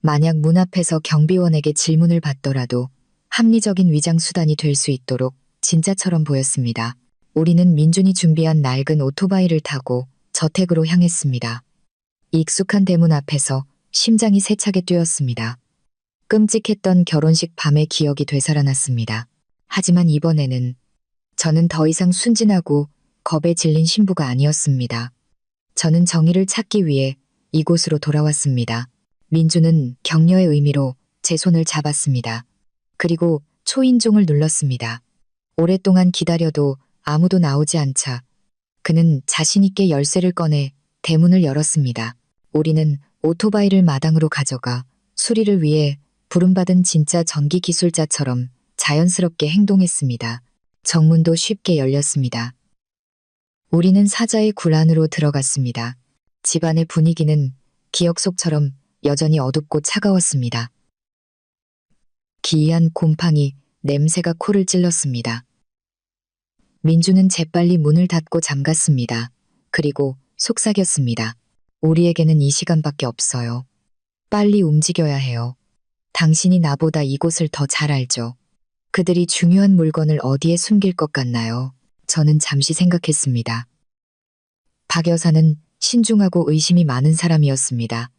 만약 문 앞에서 경비원에게 질문을 받더라도 합리적인 위장 수단이 될 수 있도록 진짜처럼 보였습니다. 우리는 민준이 준비한 낡은 오토바이를 타고 저택으로 향했습니다. 익숙한 대문 앞에서 심장이 세차게 뛰었습니다. 끔찍했던 결혼식 밤의 기억이 되살아났습니다. 하지만 이번에는 저는 더 이상 순진하고 겁에 질린 신부가 아니었습니다. 저는 정의를 찾기 위해 이곳으로 돌아왔습니다. 민준은 격려의 의미로 제 손을 잡았습니다. 그리고 초인종을 눌렀습니다. 오랫동안 기다려도 아무도 나오지 않자 그는 자신있게 열쇠를 꺼내 대문을 열었습니다. 우리는 오토바이를 마당으로 가져가 수리를 위해 부름받은 진짜 전기 기술자처럼 자연스럽게 행동했습니다. 정문도 쉽게 열렸습니다. 우리는 사자의 굴 안으로 들어갔습니다. 집안의 분위기는 기억 속처럼 여전히 어둡고 차가웠습니다. 기이한 곰팡이 냄새가 코를 찔렀습니다. 민주는 재빨리 문을 닫고 잠갔습니다. 그리고 속삭였습니다. 우리에게는 이 시간밖에 없어요. 빨리 움직여야 해요. 당신이 나보다 이곳을 더 잘 알죠. 그들이 중요한 물건을 어디에 숨길 것 같나요? 저는 잠시 생각했습니다. 박 여사는 신중하고 의심이 많은 사람이었습니다.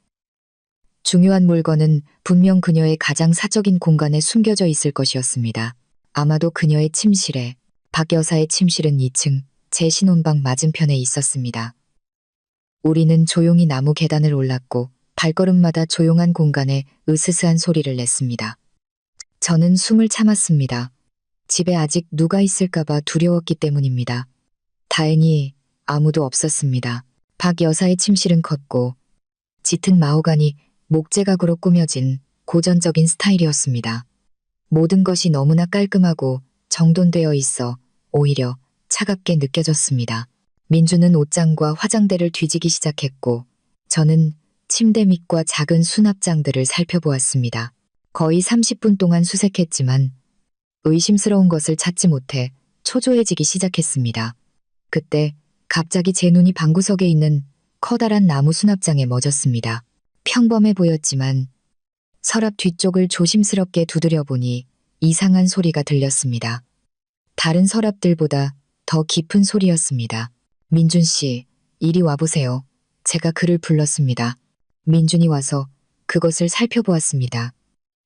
중요한 물건은 분명 그녀의 가장 사적인 공간에 숨겨져 있을 것이었습니다. 아마도 그녀의 침실에, 박 여사의 침실은 2층, 제 신혼방 맞은편에 있었습니다. 우리는 조용히 나무 계단을 올랐고 발걸음마다 조용한 공간에 으스스한 소리를 냈습니다. 저는 숨을 참았습니다. 집에 아직 누가 있을까봐 두려웠기 때문입니다. 다행히 아무도 없었습니다. 박 여사의 침실은 컸고 짙은 마호가니 목재각으로 꾸며진 고전적인 스타일이었습니다. 모든 것이 너무나 깔끔하고 정돈되어 있어 오히려 차갑게 느껴졌습니다. 민주는 옷장과 화장대를 뒤지기 시작했고 저는 침대 밑과 작은 수납장들을 살펴보았습니다. 거의 30분 동안 수색했지만 의심스러운 것을 찾지 못해 초조해지기 시작했습니다. 그때 갑자기 제 눈이 방구석에 있는 커다란 나무 수납장에 멎었습니다. 평범해 보였지만 서랍 뒤쪽을 조심스럽게 두드려 보니 이상한 소리가 들렸습니다. 다른 서랍들보다 더 깊은 소리였습니다. 민준 씨, 이리 와보세요. 제가 그를 불렀습니다. 민준이 와서 그것을 살펴보았습니다.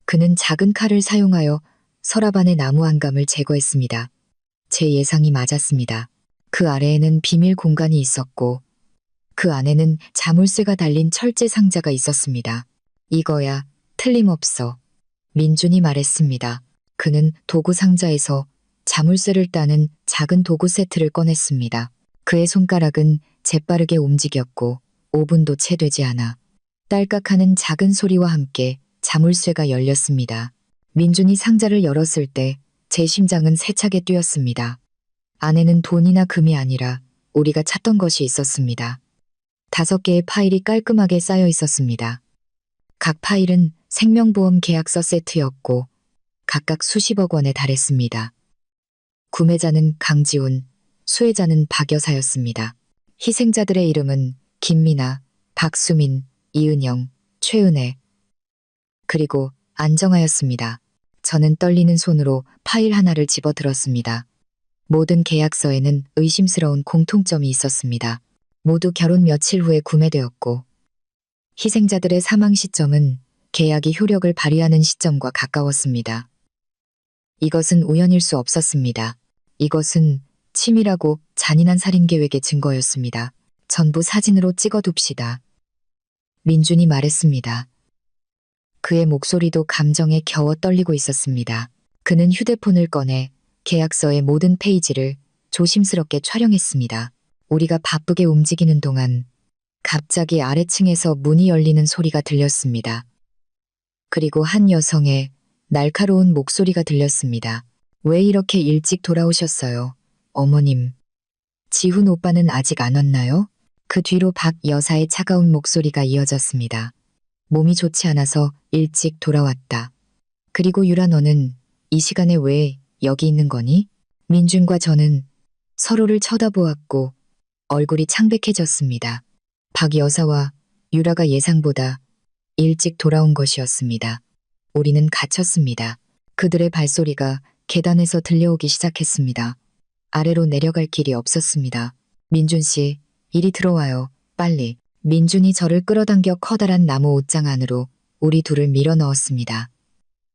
그는 작은 칼을 사용하여 서랍 안의 나무 한 감을 제거했습니다. 제 예상이 맞았습니다. 그 아래에는 비밀 공간이 있었고 그 안에는 자물쇠가 달린 철제 상자가 있었습니다. 이거야 틀림없어. 민준이 말했습니다. 그는 도구 상자에서 자물쇠를 따는 작은 도구 세트를 꺼냈습니다. 그의 손가락은 재빠르게 움직였고 5분도 채 되지 않아 딸깍하는 작은 소리와 함께 자물쇠가 열렸습니다. 민준이 상자를 열었을 때 제 심장은 세차게 뛰었습니다. 안에는 돈이나 금이 아니라 우리가 찾던 것이 있었습니다. 5개의 파일이 깔끔하게 쌓여 있었습니다. 각 파일은 생명보험 계약서 세트였고 각각 수십억 원에 달했습니다. 구매자는 강지훈, 수혜자는 박 여사였습니다. 희생자들의 이름은 김미나, 박수민, 이은영, 최은혜, 그리고 안정하였습니다. 저는 떨리는 손으로 파일 하나를 집어들었습니다. 모든 계약서에는 의심스러운 공통점이 있었습니다. 모두 결혼 며칠 후에 구매되었고 희생자들의 사망 시점은 계약이 효력을 발휘하는 시점과 가까웠습니다. 이것은 우연일 수 없었습니다. 이것은 치밀하고 잔인한 살인 계획의 증거였습니다. 전부 사진으로 찍어둡시다. 민준이 말했습니다. 그의 목소리도 감정에 겨워 떨리고 있었습니다. 그는 휴대폰을 꺼내 계약서의 모든 페이지를 조심스럽게 촬영했습니다. 우리가 바쁘게 움직이는 동안 갑자기 아래층에서 문이 열리는 소리가 들렸습니다. 그리고 한 여성의 날카로운 목소리가 들렸습니다. 왜 이렇게 일찍 돌아오셨어요? 어머님. 지훈 오빠는 아직 안 왔나요? 그 뒤로 박 여사의 차가운 목소리가 이어졌습니다. 몸이 좋지 않아서 일찍 돌아왔다. 그리고 유라 너는 이 시간에 왜 여기 있는 거니? 민준과 저는 서로를 쳐다보았고 얼굴이 창백해졌습니다. 박 여사와 유라가 예상보다 일찍 돌아온 것이었습니다. 우리는 갇혔습니다. 그들의 발소리가 계단에서 들려오기 시작했습니다. 아래로 내려갈 길이 없었습니다. 민준 씨, 이리 들어와요. 빨리. 민준이 저를 끌어당겨 커다란 나무 옷장 안으로 우리 둘을 밀어 넣었습니다.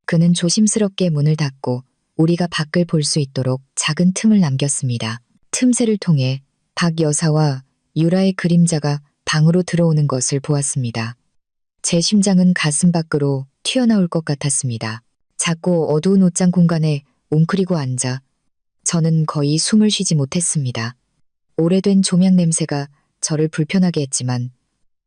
그는 조심스럽게 문을 닫고 우리가 밖을 볼 수 있도록 작은 틈을 남겼습니다. 틈새를 통해 박 여사와 유라의 그림자가 방으로 들어오는 것을 보았습니다. 제 심장은 가슴 밖으로 튀어나올 것 같았습니다. 작고 어두운 옷장 공간에 웅크리고 앉아 저는 거의 숨을 쉬지 못했습니다. 오래된 조명 냄새가 저를 불편하게 했지만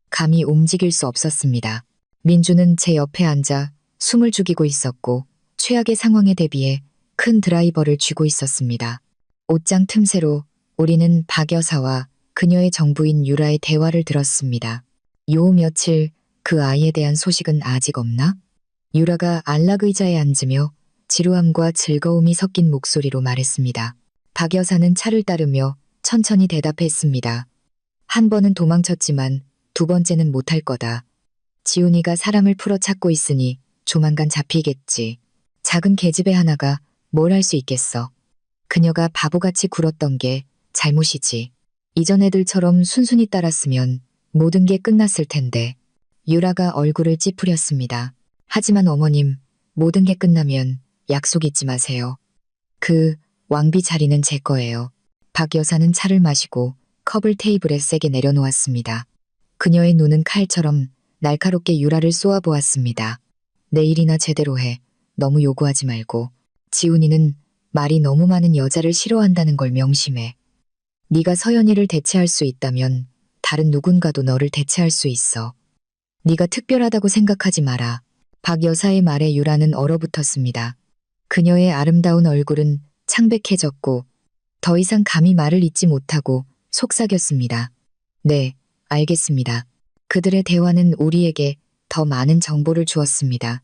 감히 움직일 수 없었습니다. 민주는 제 옆에 앉아 숨을 죽이고 있었고 최악의 상황에 대비해 큰 드라이버를 쥐고 있었습니다. 옷장 틈새로 우리는 박 여사와 그녀의 정부인 유라의 대화를 들었습니다. 요 며칠 그 아이에 대한 소식은 아직 없나? 유라가 안락 의자에 앉으며 지루함과 즐거움이 섞인 목소리로 말했습니다. 박 여사는 차를 따르며 천천히 대답했습니다. 한 번은 도망쳤지만 2번째는 못할 거다. 지훈이가 사람을 풀어 찾고 있으니 조만간 잡히겠지. 작은 계집애 하나가 뭘 할 수 있겠어. 그녀가 바보같이 굴었던 게 잘못이지. 이전 애들처럼 순순히 따랐으면 모든 게 끝났을 텐데. 유라가 얼굴을 찌푸렸습니다. 하지만 어머님, 모든 게 끝나면 약속 잊지 마세요. 그 왕비 자리는 제 거예요. 박 여사는 차를 마시고 컵을 테이블에 세게 내려놓았습니다. 그녀의 눈은 칼처럼 날카롭게 유라를 쏘아보았습니다. 내일이나 제대로 해. 너무 요구하지 말고. 지훈이는 말이 너무 많은 여자를 싫어한다는 걸 명심해. 네가 서연이를 대체할 수 있다면 다른 누군가도 너를 대체할 수 있어. 네가 특별하다고 생각하지 마라. 박 여사의 말에 유라는 얼어붙었습니다. 그녀의 아름다운 얼굴은 창백해졌고 더 이상 감히 말을 잇지 못하고 속삭였습니다. 네, 알겠습니다. 그들의 대화는 우리에게 더 많은 정보를 주었습니다.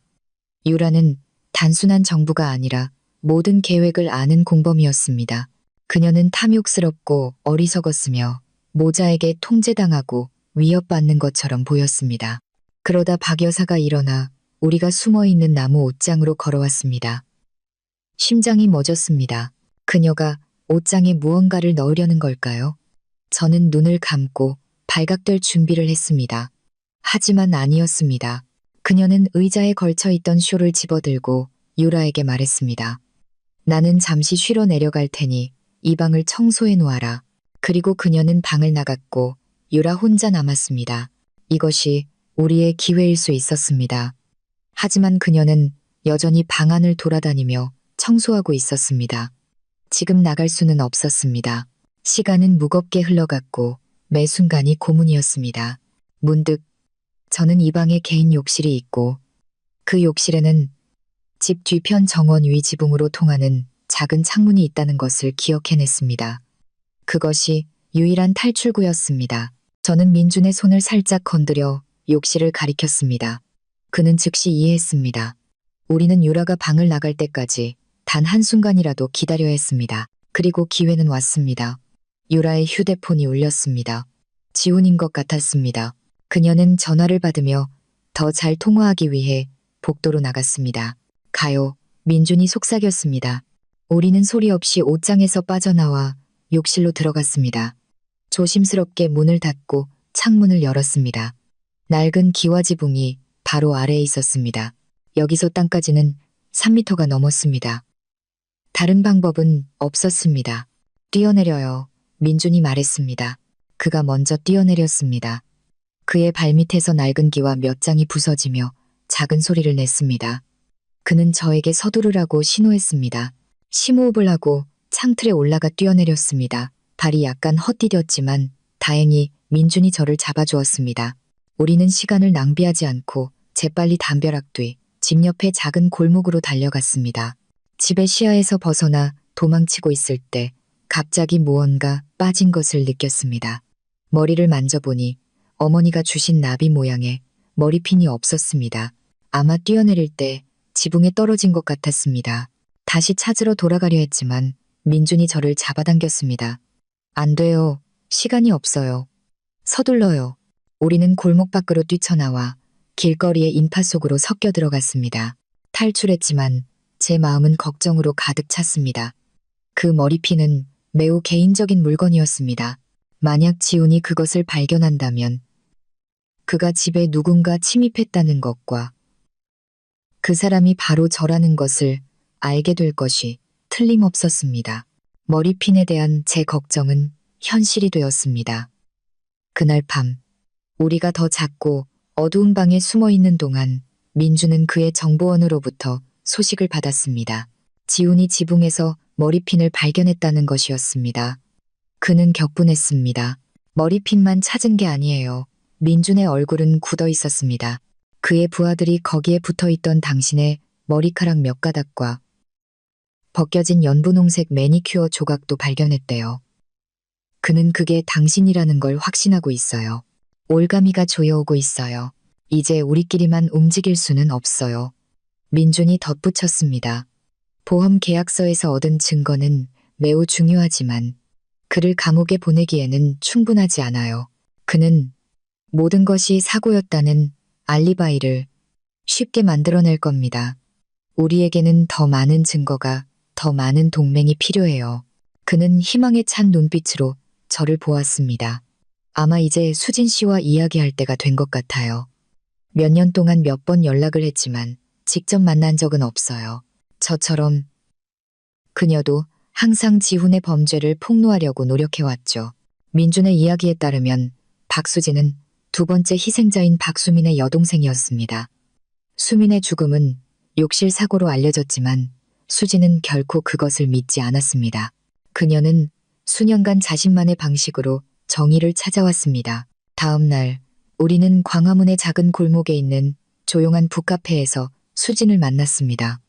유라는 단순한 정부가 아니라 모든 계획을 아는 공범이었습니다. 그녀는 탐욕스럽고 어리석었으며 모자에게 통제당하고 위협받는 것처럼 보였습니다. 그러다 박 여사가 일어나 우리가 숨어있는 나무 옷장으로 걸어왔습니다. 심장이 멎었습니다. 그녀가 옷장에 무언가를 넣으려는 걸까요? 저는 눈을 감고 발각될 준비를 했습니다. 하지만 아니었습니다. 그녀는 의자에 걸쳐있던 쇼를 집어들고 유라에게 말했습니다. 나는 잠시 쉬러 내려갈 테니 이 방을 청소해 놓아라. 그리고 그녀는 방을 나갔고 유라 혼자 남았습니다. 이것이 우리의 기회일 수 있었습니다. 하지만 그녀는 여전히 방 안을 돌아다니며 청소하고 있었습니다. 지금 나갈 수는 없었습니다. 시간은 무겁게 흘러갔고 매 순간이 고문이었습니다. 문득 저는 이 방에 개인 욕실이 있고 그 욕실에는 집 뒤편 정원 위 지붕으로 통하는 작은 창문이 있다는 것을 기억해냈습니다. 그것이 유일한 탈출구였습니다. 저는 민준의 손을 살짝 건드려 욕실을 가리켰습니다. 그는 즉시 이해했습니다. 우리는 유라가 방을 나갈 때까지 단 한순간이라도 기다려야 했습니다. 그리고 기회는 왔습니다. 유라의 휴대폰이 울렸습니다. 지훈인 것 같았습니다. 그녀는 전화를 받으며 더 잘 통화하기 위해 복도로 나갔습니다. 가요. 민준이 속삭였습니다. 우리는 소리 없이 옷장에서 빠져나와 욕실로 들어갔습니다. 조심스럽게 문을 닫고 창문을 열었습니다. 낡은 기와 지붕이 바로 아래에 있었습니다. 여기서 땅까지는 3미터가 넘었습니다. 다른 방법은 없었습니다. 뛰어내려요. 민준이 말했습니다. 그가 먼저 뛰어내렸습니다. 그의 발밑에서 낡은 기와 몇 장이 부서지며 작은 소리를 냈습니다. 그는 저에게 서두르라고 신호했습니다. 심호흡을 하고 창틀에 올라가 뛰어내렸습니다. 발이 약간 헛디뎠지만 다행히 민준이 저를 잡아주었습니다. 우리는 시간을 낭비하지 않고 재빨리 담벼락 뒤 집 옆의 작은 골목으로 달려갔습니다. 집의 시야에서 벗어나 도망치고 있을 때 갑자기 무언가 빠진 것을 느꼈습니다. 머리를 만져보니 어머니가 주신 나비 모양의 머리핀이 없었습니다. 아마 뛰어내릴 때 지붕에 떨어진 것 같았습니다. 다시 찾으러 돌아가려 했지만 민준이 저를 잡아당겼습니다. 안 돼요. 시간이 없어요. 서둘러요. 우리는 골목 밖으로 뛰쳐나와 길거리의 인파 속으로 섞여 들어갔습니다. 탈출했지만 제 마음은 걱정으로 가득 찼습니다. 그 머리핀은 매우 개인적인 물건이었습니다. 만약 지훈이 그것을 발견한다면 그가 집에 누군가 침입했다는 것과 그 사람이 바로 저라는 것을 알게 될 것이 틀림없었습니다. 머리핀에 대한 제 걱정은 현실이 되었습니다. 그날 밤 우리가 더 작고 어두운 방에 숨어 있는 동안 민주는 그의 정보원으로부터 소식을 받았습니다. 지훈이 지붕에서 머리핀을 발견했다는 것이었습니다. 그는 격분했습니다. 머리핀만 찾은 게 아니에요. 민준의 얼굴은 굳어 있었습니다. 그의 부하들이 거기에 붙어있던 당신의 머리카락 몇 가닥과 벗겨진 연분홍색 매니큐어 조각도 발견했대요. 그는 그게 당신이라는 걸 확신하고 있어요. 올가미가 조여오고 있어요. 이제 우리끼리만 움직일 수는 없어요. 민준이 덧붙였습니다. 보험 계약서에서 얻은 증거는 매우 중요하지만 그를 감옥에 보내기에는 충분하지 않아요. 그는 모든 것이 사고였다는 알리바이를 쉽게 만들어낼 겁니다. 우리에게는 더 많은 증거가, 더 많은 동맹이 필요해요. 그는 희망에 찬 눈빛으로 저를 보았습니다. 아마 이제 수진 씨와 이야기할 때가 된 것 같아요. 몇 년 동안 몇 번 연락을 했지만 직접 만난 적은 없어요. 저처럼 그녀도 항상 지훈의 범죄를 폭로하려고 노력해왔죠. 민준의 이야기에 따르면 박수진은 두 번째 희생자인 박수민의 여동생이었습니다. 수민의 죽음은 욕실 사고로 알려졌지만 수진은 결코 그것을 믿지 않았습니다. 그녀는 수년간 자신만의 방식으로 정의를 찾아왔습니다. 다음 날 우리는 광화문의 작은 골목에 있는 조용한 북카페에서 수진을 만났습니다.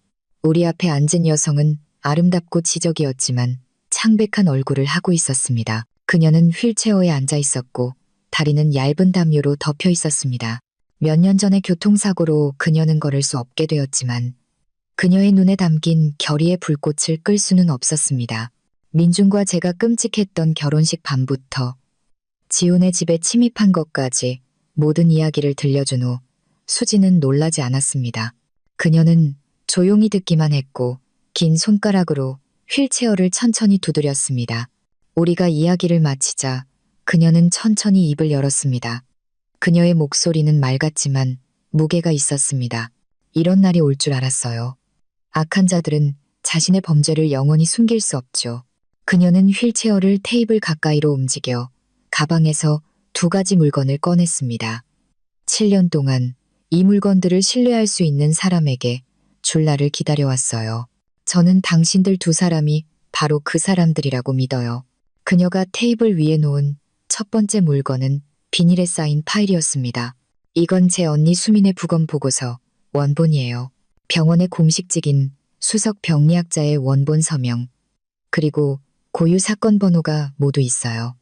우리 앞에 앉은 여성은 아름답고 지적이었지만 창백한 얼굴을 하고 있었습니다. 그녀는 휠체어에 앉아 있었고 다리는 얇은 담요로 덮여 있었습니다. 몇 년 전의 교통사고로 그녀는 걸을 수 없게 되었지만 그녀의 눈에 담긴 결의의 불꽃을 끌 수는 없었습니다. 민준과 제가 끔찍했던 결혼식 밤부터 지훈의 집에 침입한 것까지 모든 이야기를 들려준 후 수지는 놀라지 않았습니다. 그녀는 조용히 듣기만 했고 긴 손가락으로 휠체어를 천천히 두드렸습니다. 우리가 이야기를 마치자 그녀는 천천히 입을 열었습니다. 그녀의 목소리는 맑았지만 무게가 있었습니다. 이런 날이 올 줄 알았어요. 악한 자들은 자신의 범죄를 영원히 숨길 수 없죠. 그녀는 휠체어를 테이블 가까이로 움직여 가방에서 2가지 물건을 꺼냈습니다. 7년 동안 이 물건들을 신뢰할 수 있는 사람에게 줄 날을 기다려왔어요. 저는 당신들 2사람이 바로 그 사람들이라고 믿어요. 그녀가 테이블 위에 놓은 첫 번째 물건은 비닐에 쌓인 파일이었습니다. 이건 제 언니 수민의 부검 보고서 원본이에요. 병원의 공식직인 수석 병리학자의 원본 서명, 그리고 고유 사건 번호가 모두 있어요.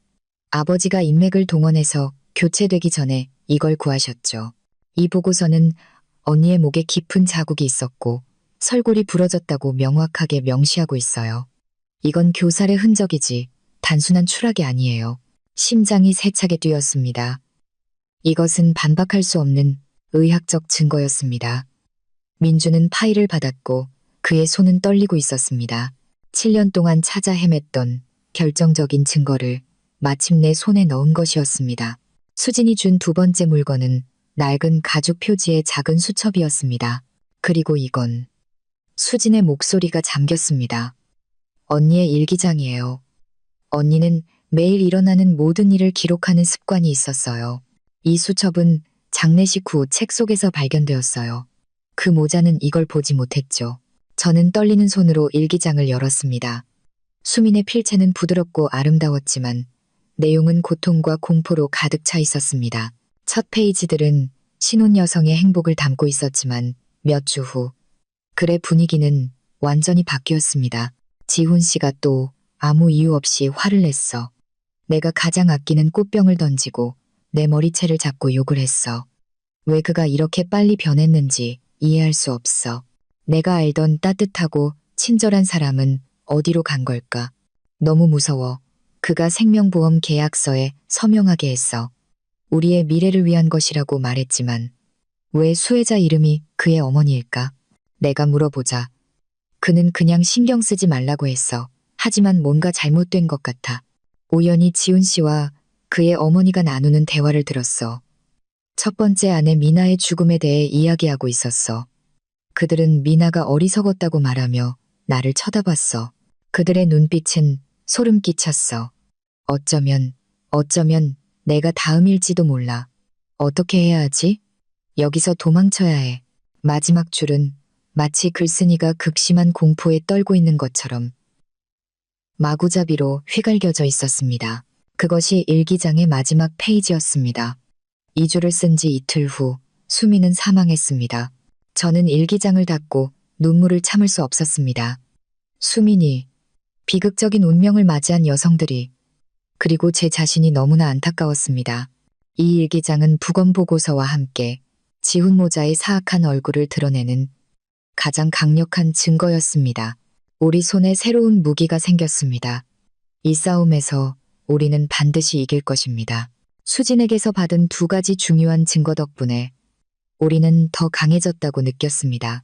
아버지가 인맥을 동원해서 교체되기 전에 이걸 구하셨죠. 이 보고서는 언니의 목에 깊은 자국이 있었고 설골이 부러졌다고 명확하게 명시하고 있어요. 이건 교살의 흔적이지 단순한 추락이 아니에요. 심장이 세차게 뛰었습니다. 이것은 반박할 수 없는 의학적 증거였습니다. 민주는 파일을 받았고 그의 손은 떨리고 있었습니다. 7년 동안 찾아 헤맸던 결정적인 증거를 마침내 손에 넣은 것이었습니다. 수진이 준 2번째 물건은 낡은 가죽 표지의 작은 수첩이었습니다. 그리고 이건 수진의 목소리가 잠겼습니다. 언니의 일기장이에요. 언니는 매일 일어나는 모든 일을 기록하는 습관이 있었어요. 이 수첩은 장례식 후 책 속에서 발견되었어요. 그 모자는 이걸 보지 못했죠. 저는 떨리는 손으로 일기장을 열었습니다. 수민의 필체는 부드럽고 아름다웠지만 내용은 고통과 공포로 가득 차 있었습니다. 첫 페이지들은 신혼 여성의 행복을 담고 있었지만 몇 주 후 글의 분위기는 완전히 바뀌었습니다. 지훈 씨가 또 아무 이유 없이 화를 냈어. 내가 가장 아끼는 꽃병을 던지고 내 머리채를 잡고 욕을 했어. 왜 그가 이렇게 빨리 변했는지 이해할 수 없어. 내가 알던 따뜻하고 친절한 사람은 어디로 간 걸까? 너무 무서워. 그가 생명보험 계약서에 서명하게 했어. 우리의 미래를 위한 것이라고 말했지만 왜 수혜자 이름이 그의 어머니일까? 내가 물어보자. 그는 그냥 신경 쓰지 말라고 했어. 하지만 뭔가 잘못된 것 같아. 우연히 지훈 씨와 그의 어머니가 나누는 대화를 들었어. 첫 번째 아내 미나의 죽음에 대해 이야기하고 있었어. 그들은 미나가 어리석었다고 말하며 나를 쳐다봤어. 그들의 눈빛은 소름 끼쳤어. 어쩌면 내가 다음일지도 몰라. 어떻게 해야 하지? 여기서 도망쳐야 해. 마지막 줄은 마치 글쓴이가 극심한 공포에 떨고 있는 것처럼 마구잡이로 휘갈겨져 있었습니다. 그것이 일기장의 마지막 페이지였습니다. 이 줄을 쓴 지 이틀 후 수민은 사망했습니다. 저는 일기장을 닫고 눈물을 참을 수 없었습니다. 수민이, 비극적인 운명을 맞이한 여성들이, 그리고 제 자신이 너무나 안타까웠습니다. 이 일기장은 부검 보고서와 함께 지훈 모자의 사악한 얼굴을 드러내는 가장 강력한 증거였습니다. 우리 손에 새로운 무기가 생겼습니다. 이 싸움에서 우리는 반드시 이길 것입니다. 수진에게서 받은 2가지 중요한 증거 덕분에 우리는 더 강해졌다고 느꼈습니다.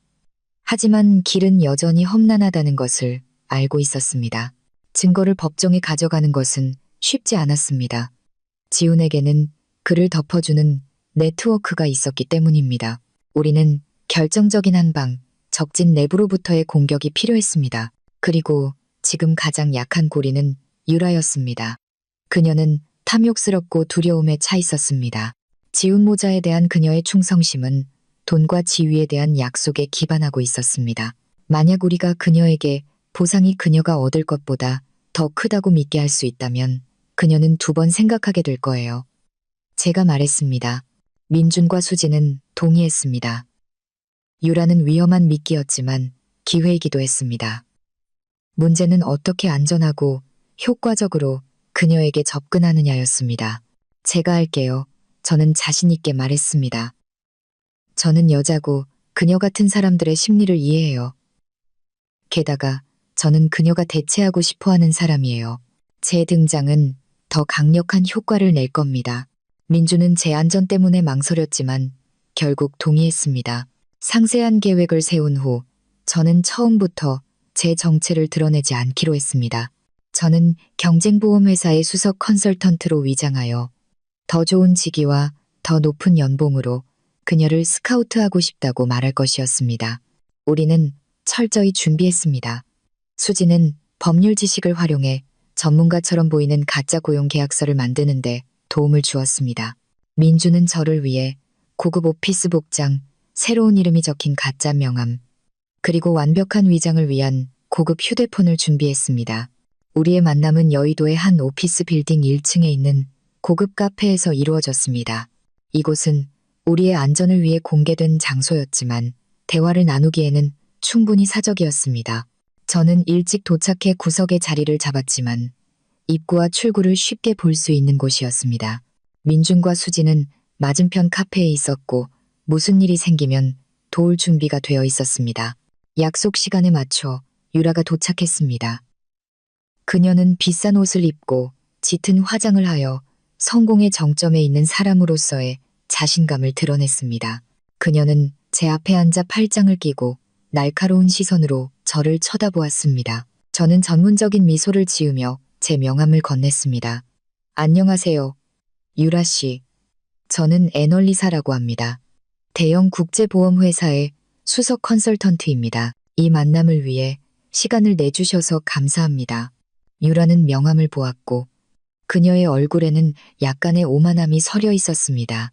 하지만 길은 여전히 험난하다는 것을 알고 있었습니다. 증거를 법정에 가져가는 것은 쉽지 않았습니다. 지훈에게는 그를 덮어주는 네트워크가 있었기 때문입니다. 우리는 결정적인 한방, 적진 내부로부터의 공격이 필요했습니다. 그리고 지금 가장 약한 고리는 유라였습니다. 그녀는 탐욕스럽고 두려움에 차 있었습니다. 지훈 모자에 대한 그녀의 충성심은 돈과 지위에 대한 약속에 기반하고 있었습니다. 만약 우리가 그녀에게 보상이 그녀가 얻을 것보다 더 크다고 믿게 할 수 있다면 그녀는 2번 생각하게 될 거예요. 제가 말했습니다. 민준과 수진은 동의했습니다. 유라는 위험한 미끼였지만 기회이기도 했습니다. 문제는 어떻게 안전하고 효과적으로 그녀에게 접근하느냐였습니다. 제가 할게요. 저는 자신 있게 말했습니다. 저는 여자고 그녀 같은 사람들의 심리를 이해해요. 게다가 저는 그녀가 대체하고 싶어하는 사람이에요. 제 등장은 더 강력한 효과를 낼 겁니다. 민주는 제 안전 때문에 망설였지만 결국 동의했습니다. 상세한 계획을 세운 후 저는 처음부터 제 정체를 드러내지 않기로 했습니다. 저는 경쟁보험회사의 수석 컨설턴트로 위장하여 더 좋은 직위와 더 높은 연봉으로 그녀를 스카우트하고 싶다고 말할 것이었습니다. 우리는 철저히 준비했습니다. 수지는 법률 지식을 활용해 전문가처럼 보이는 가짜 고용 계약서를 만드는데 도움을 주었습니다. 민주는 저를 위해 고급 오피스 복장, 새로운 이름이 적힌 가짜 명함, 그리고 완벽한 위장을 위한 고급 휴대폰을 준비했습니다. 우리의 만남은 여의도의 한 오피스 빌딩 1층에 있는 고급 카페에서 이루어졌습니다. 이곳은 우리의 안전을 위해 공개된 장소였지만 대화를 나누기에는 충분히 사적이었습니다. 저는 일찍 도착해 구석에 자리를 잡았지만 입구와 출구를 쉽게 볼 수 있는 곳이었습니다. 민준과 수지는 맞은편 카페에 있었고 무슨 일이 생기면 도울 준비가 되어 있었습니다. 약속 시간에 맞춰 유라가 도착했습니다. 그녀는 비싼 옷을 입고 짙은 화장을 하여 성공의 정점에 있는 사람으로서의 자신감을 드러냈습니다. 그녀는 제 앞에 앉아 팔짱을 끼고 날카로운 시선으로 저를 쳐다보았습니다. 저는 전문적인 미소를 지으며 제 명함을 건넸습니다. 안녕하세요, 유라 씨. 저는 애널리사라고 합니다. 대형 국제보험회사의 수석 컨설턴트입니다. 이 만남을 위해 시간을 내주셔서 감사합니다. 유라는 명함을 보았고 그녀의 얼굴에는 약간의 오만함이 서려 있었습니다.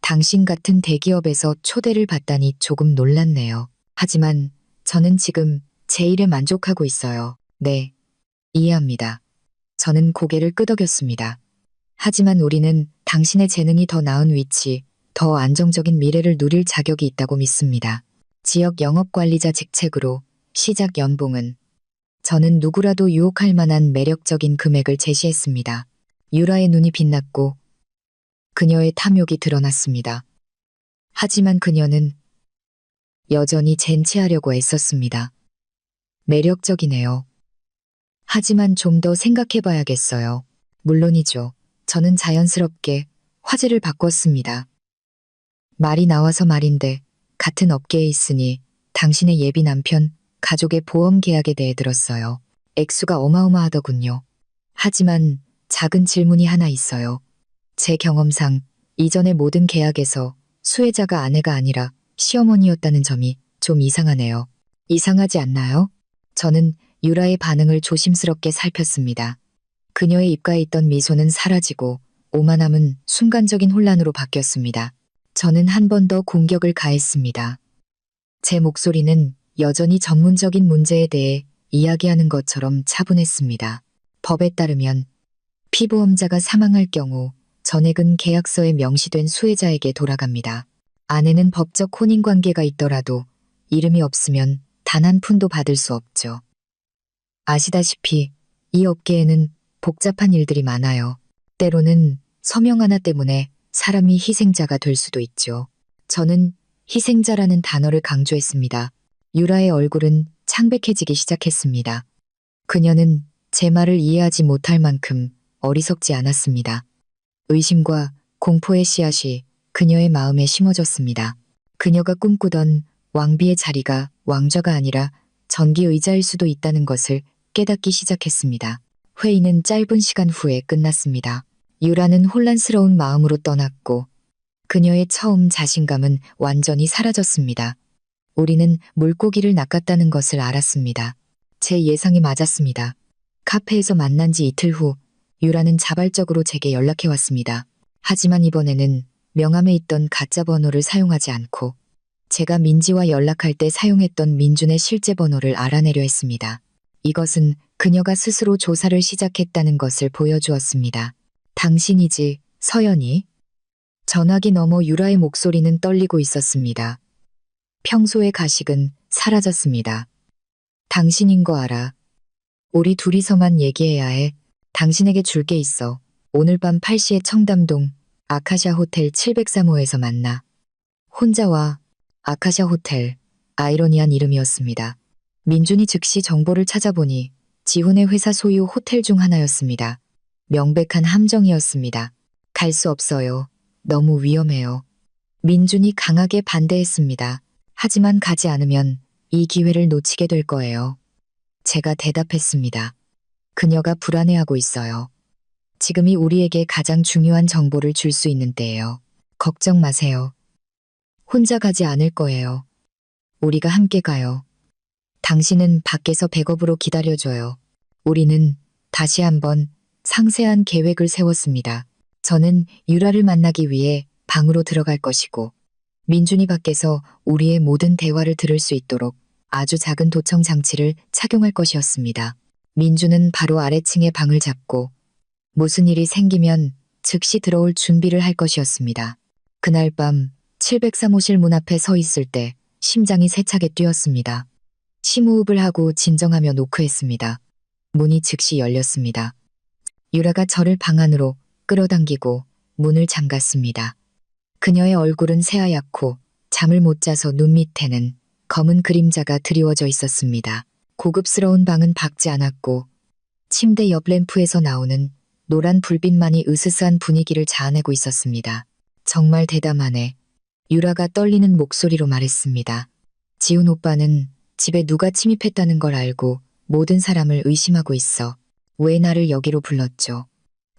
당신 같은 대기업에서 초대를 받다니 조금 놀랐네요. 하지만 저는 지금 제 일에 만족하고 있어요. 네, 이해합니다. 저는 고개를 끄덕였습니다. 하지만 우리는 당신의 재능이 더 나은 위치, 더 안정적인 미래를 누릴 자격이 있다고 믿습니다. 지역 영업관리자 직책으로 시작 연봉은 저는 누구라도 유혹할 만한 매력적인 금액을 제시했습니다. 유라의 눈이 빛났고 그녀의 탐욕이 드러났습니다. 하지만 그녀는 여전히 젠치하려고 애썼습니다. 매력적이네요. 하지만 좀 더 생각해봐야겠어요. 물론이죠. 저는 자연스럽게 화제를 바꿨습니다. 말이 나와서 말인데 같은 업계에 있으니 당신의 예비 남편, 가족의 보험 계약에 대해 들었어요. 액수가 어마어마하더군요. 하지만 작은 질문이 하나 있어요. 제 경험상 이전의 모든 계약에서 수혜자가 아내가 아니라 시어머니였다는 점이 좀 이상하네요. 이상하지 않나요? 저는 유라의 반응을 조심스럽게 살폈습니다. 그녀의 입가에 있던 미소는 사라지고 오만함은 순간적인 혼란으로 바뀌었습니다. 저는 한 번 더 공격을 가했습니다. 제 목소리는 여전히 전문적인 문제에 대해 이야기하는 것처럼 차분했습니다. 법에 따르면 피보험자가 사망할 경우 전액은 계약서에 명시된 수혜자에게 돌아갑니다. 아내는 법적 혼인관계가 있더라도 이름이 없으면 단 한 푼도 받을 수 없죠. 아시다시피 이 업계에는 복잡한 일들이 많아요. 때로는 서명 하나 때문에 사람이 희생자가 될 수도 있죠. 저는 희생자라는 단어를 강조했습니다. 유라의 얼굴은 창백해지기 시작했습니다. 그녀는 제 말을 이해하지 못할 만큼 어리석지 않았습니다. 의심과 공포의 씨앗이 그녀의 마음에 심어졌습니다. 그녀가 꿈꾸던 왕비의 자리가 왕좌가 아니라 전기 의자일 수도 있다는 것을 깨닫기 시작했습니다. 회의는 짧은 시간 후에 끝났습니다. 유라는 혼란스러운 마음으로 떠났고 그녀의 처음 자신감은 완전히 사라졌습니다. 우리는 물고기를 낚았다는 것을 알았습니다. 제 예상이 맞았습니다. 카페에서 만난 지 이틀 후 유라는 자발적으로 제게 연락해왔습니다. 하지만 이번에는 명함에 있던 가짜 번호를 사용하지 않고 제가 민지와 연락할 때 사용했던 민준의 실제 번호를 알아내려 했습니다. 이것은 그녀가 스스로 조사를 시작했다는 것을 보여주었습니다. 당신이지, 서연이? 전화기 너머 유라의 목소리는 떨리고 있었습니다. 평소의 가식은 사라졌습니다. 당신인 거 알아. 우리 둘이서만 얘기해야 해. 당신에게 줄 게 있어. 오늘 밤 8시에 청담동 아카샤 호텔 703호에서 만나. 혼자 와. 아카샤 호텔. 아이러니한 이름이었습니다. 민준이 즉시 정보를 찾아보니 지훈의 회사 소유 호텔 중 하나였습니다. 명백한 함정이었습니다. 갈 수 없어요. 너무 위험해요. 민준이 강하게 반대했습니다. 하지만 가지 않으면 이 기회를 놓치게 될 거예요. 제가 대답했습니다. 그녀가 불안해하고 있어요. 지금이 우리에게 가장 중요한 정보를 줄 수 있는 때예요. 걱정 마세요. 혼자 가지 않을 거예요. 우리가 함께 가요. 당신은 밖에서 백업으로 기다려줘요. 우리는 다시 한번 상세한 계획을 세웠습니다. 저는 유라를 만나기 위해 방으로 들어갈 것이고, 민준이 밖에서 우리의 모든 대화를 들을 수 있도록 아주 작은 도청 장치를 착용할 것이었습니다. 민준은 바로 아래층의 방을 잡고 무슨 일이 생기면 즉시 들어올 준비를 할 것이었습니다. 그날 밤 703호실 문 앞에 서 있을 때 심장이 세차게 뛰었습니다. 심호흡을 하고 진정하며 노크했습니다. 문이 즉시 열렸습니다. 유라가 저를 방 안으로 끌어당기고 문을 잠갔습니다. 그녀의 얼굴은 새하얗고 잠을 못 자서 눈 밑에는 검은 그림자가 드리워져 있었습니다. 고급스러운 방은 밝지 않았고 침대 옆 램프에서 나오는 노란 불빛만이 으스스한 분위기를 자아내고 있었습니다. 정말 대담하네. 유라가 떨리는 목소리로 말했습니다. 지훈 오빠는 집에 누가 침입했다는 걸 알고 모든 사람을 의심하고 있어. 왜 나를 여기로 불렀죠?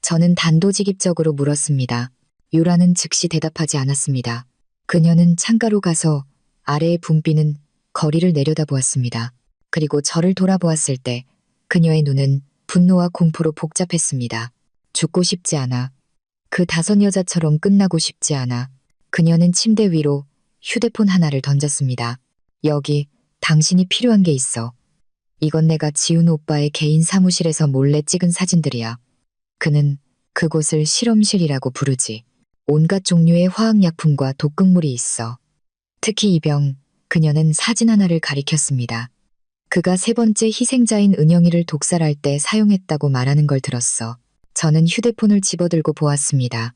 저는 단도직입적으로 물었습니다. 유라는 즉시 대답하지 않았습니다. 그녀는 창가로 가서 아래에 붐비는 거리를 내려다보았습니다. 그리고 저를 돌아보았을 때 그녀의 눈은 분노와 공포로 복잡했습니다. 죽고 싶지 않아. 그 5 여자처럼 끝나고 싶지 않아. 그녀는 침대 위로 휴대폰 하나를 던졌습니다. 여기 당신이 필요한 게 있어. 이건 내가 지훈 오빠의 개인 사무실에서 몰래 찍은 사진들이야. 그는 그곳을 실험실이라고 부르지. 온갖 종류의 화학약품과 독극물이 있어. 특히 이 병, 그녀는 사진 하나를 가리켰습니다. 그가 3번째 희생자인 은영이를 독살할 때 사용했다고 말하는 걸 들었어. 저는 휴대폰을 집어들고 보았습니다.